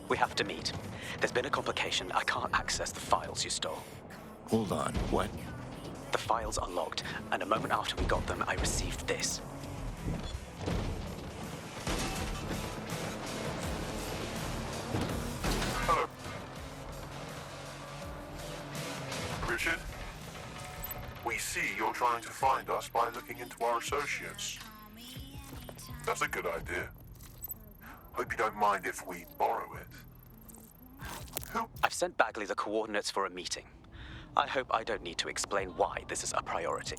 We have to meet. There's been a complication. I can't access the files you stole. Hold on, what? The files are logged, and a moment after we got them, I received this. Hello. Richard? We see you're trying to find us by looking into our associates. That's a good idea. Hope you don't mind if we borrow it. I've sent Bagley the coordinates for a meeting. I hope I don't need to explain why this is a priority.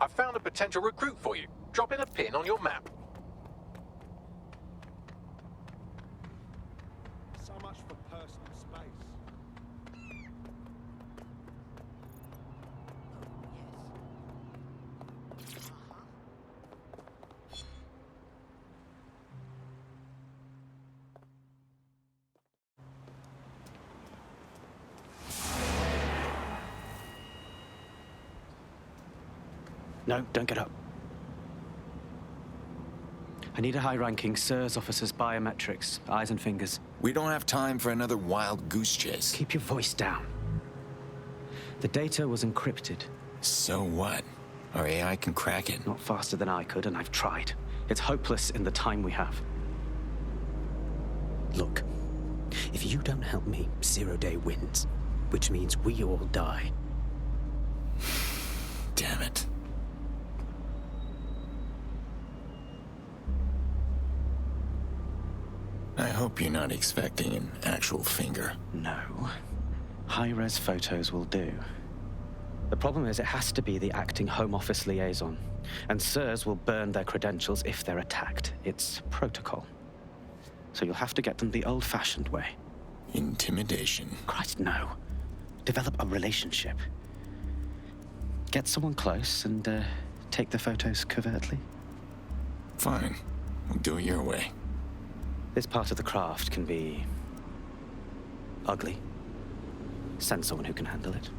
I've found a potential recruit for you. Drop in a pin on your map. So much for personal space. No, don't get up. I need a high-ranking SIRS officer's biometrics, eyes and fingers. We don't have time for another wild goose chase. Keep your voice down. The data was encrypted. So what? Our AI can crack it. Not faster than I could, and I've tried. It's hopeless in the time we have. Look, if you don't help me, Zero Day wins, which means we all die. Damn it. I hope you're not expecting an actual finger. No. High-res photos will do. The problem is it has to be the acting Home Office liaison, and SIRS will burn their credentials if they're attacked. It's protocol. So you'll have to get them the old-fashioned way. Intimidation. Christ, no. Develop a relationship. Get someone close and take the photos covertly. Fine. We'll do it your way. This part of the craft can be ugly. Send someone who can handle it.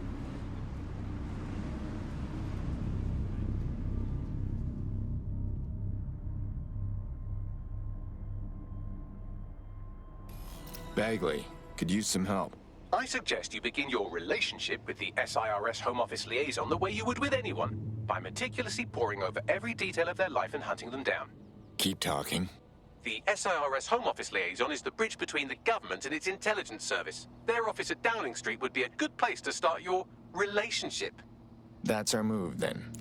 Bagley, could use some help. I suggest you begin your relationship with the SIRS Home Office liaison the way you would with anyone, by meticulously poring over every detail of their life and hunting them down. Keep talking. The SIRS Home Office liaison is the bridge between the government and its intelligence service. Their office at Downing Street would be a good place to start your relationship. That's our move, then.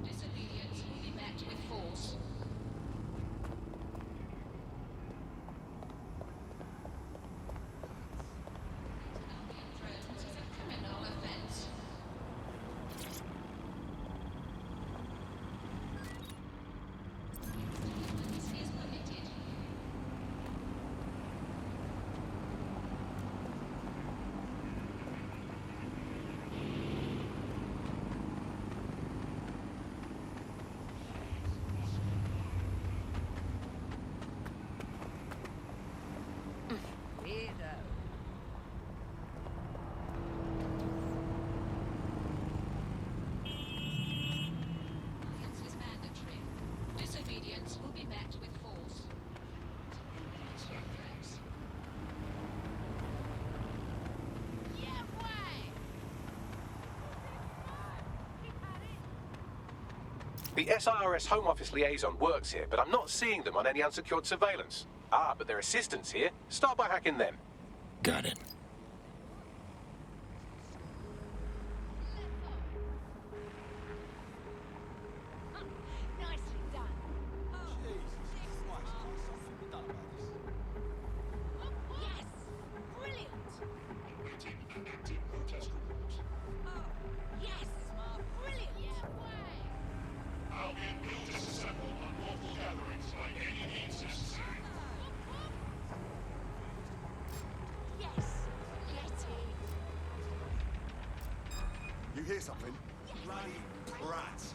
Disobedience will be met with force. Albion drones is a criminal offense. Disturbance is permitted. Obedience is mandatory. Disobedience will be met with force. Threats. The SIRS Home Office liaison works here, but I'm not seeing them on any unsecured surveillance. Ah, but their assistants here. Start by hacking them. Got it. Nicely done. Yes! Brilliant! Yes! Brilliant! Yeah, way! Albion will disassemble unlawful gatherings by any means necessary. Yes! Getty! You hear something? Bloody brats.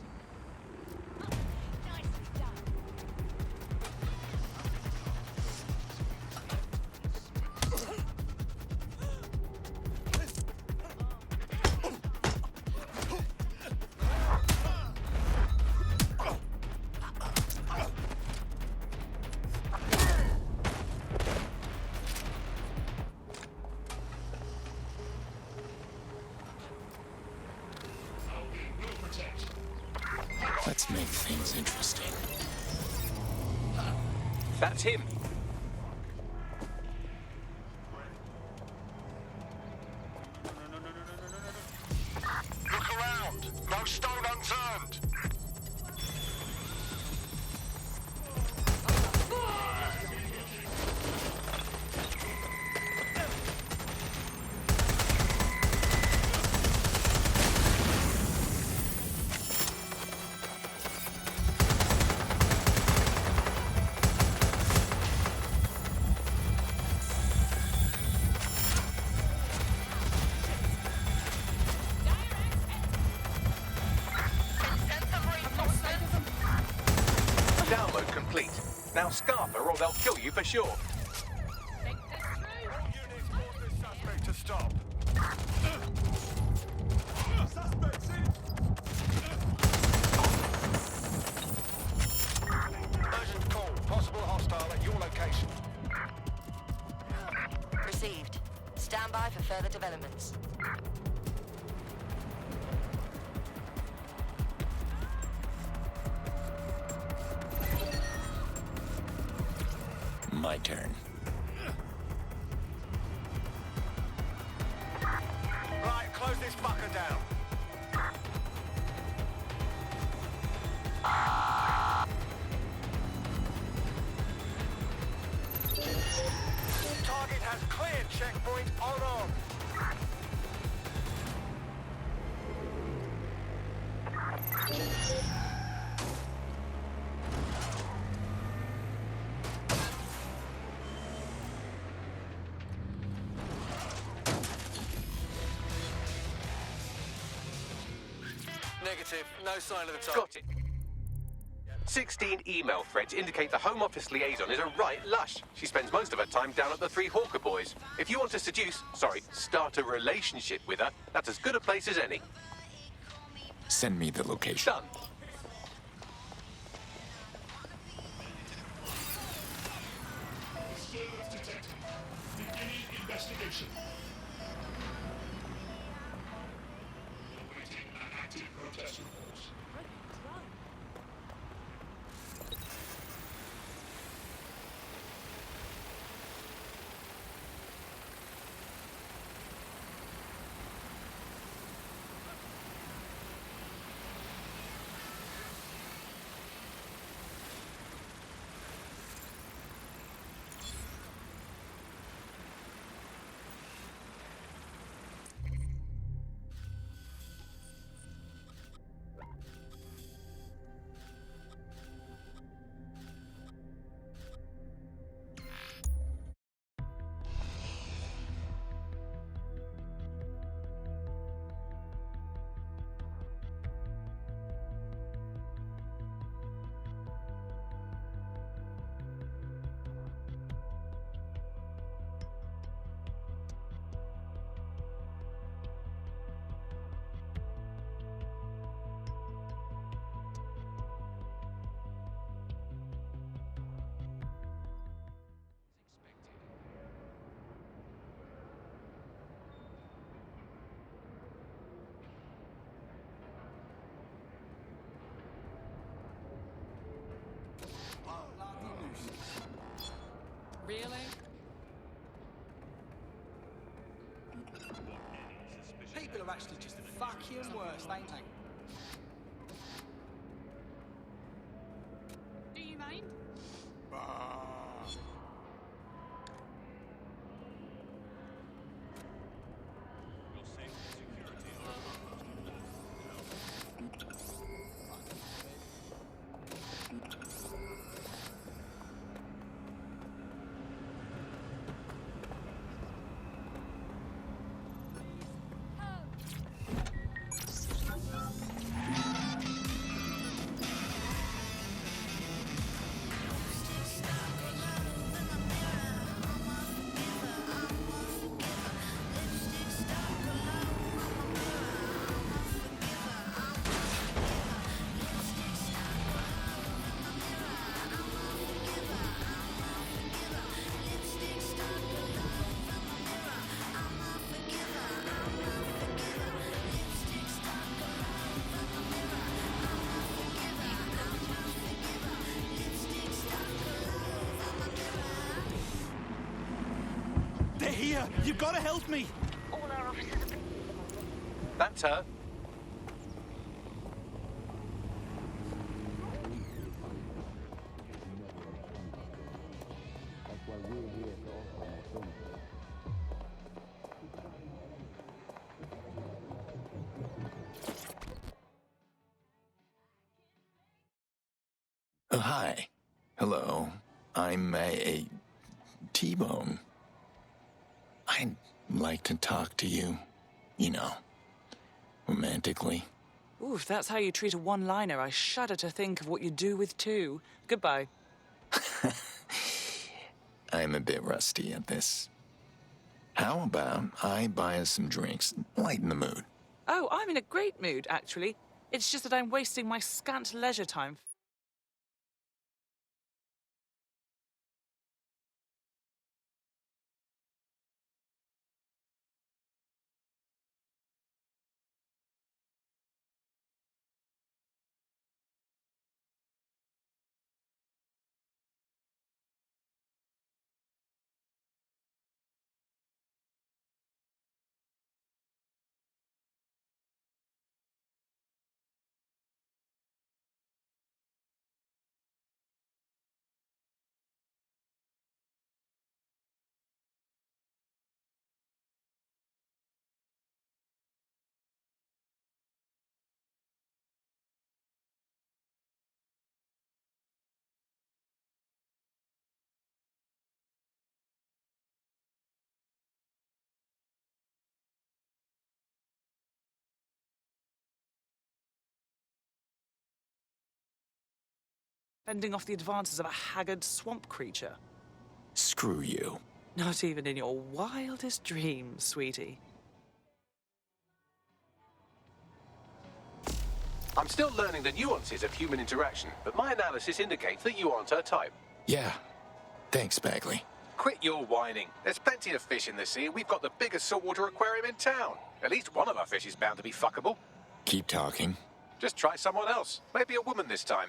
Let's make things interesting. That's him. Look around! No stone unturned! Download complete. Now Scarper or they'll kill you for sure. Suspect to stop. Urgent call. Possible hostile at your location. Received. Stand by for further developments. My turn. Right, close this fucker down. Target has cleared checkpoint on. Negative. No sign of the target. Got it. 16 email threads indicate the Home Office liaison is a right lush. She spends most of her time down at the Three Hawker Boys. If you want to start a relationship with her, that's as good a place as any. Send me the location. Done. Investigation. Protest reports. Really? People are actually just fucking worse, ain't they? Do you mind? Doctor, you've got to help me. That's her. Oh, hi. Hello. I'm a T-Bone. I'd like to talk to you, you know, romantically. Ooh, if that's how you treat a one-liner, I shudder to think of what you do with two. Goodbye. I'm a bit rusty at this. How about I buy us some drinks, lighten the mood? Oh, I'm in a great mood, actually. It's just that I'm wasting my scant leisure time. Fending off the advances of a haggard swamp creature. Screw you. Not even in your wildest dreams, sweetie. I'm still learning the nuances of human interaction, but my analysis indicates that you aren't her type. Yeah. Thanks, Bagley. Quit your whining. There's plenty of fish in the sea, and we've got the biggest saltwater aquarium in town. At least one of our fish is bound to be fuckable. Keep talking. Just try someone else. Maybe a woman this time.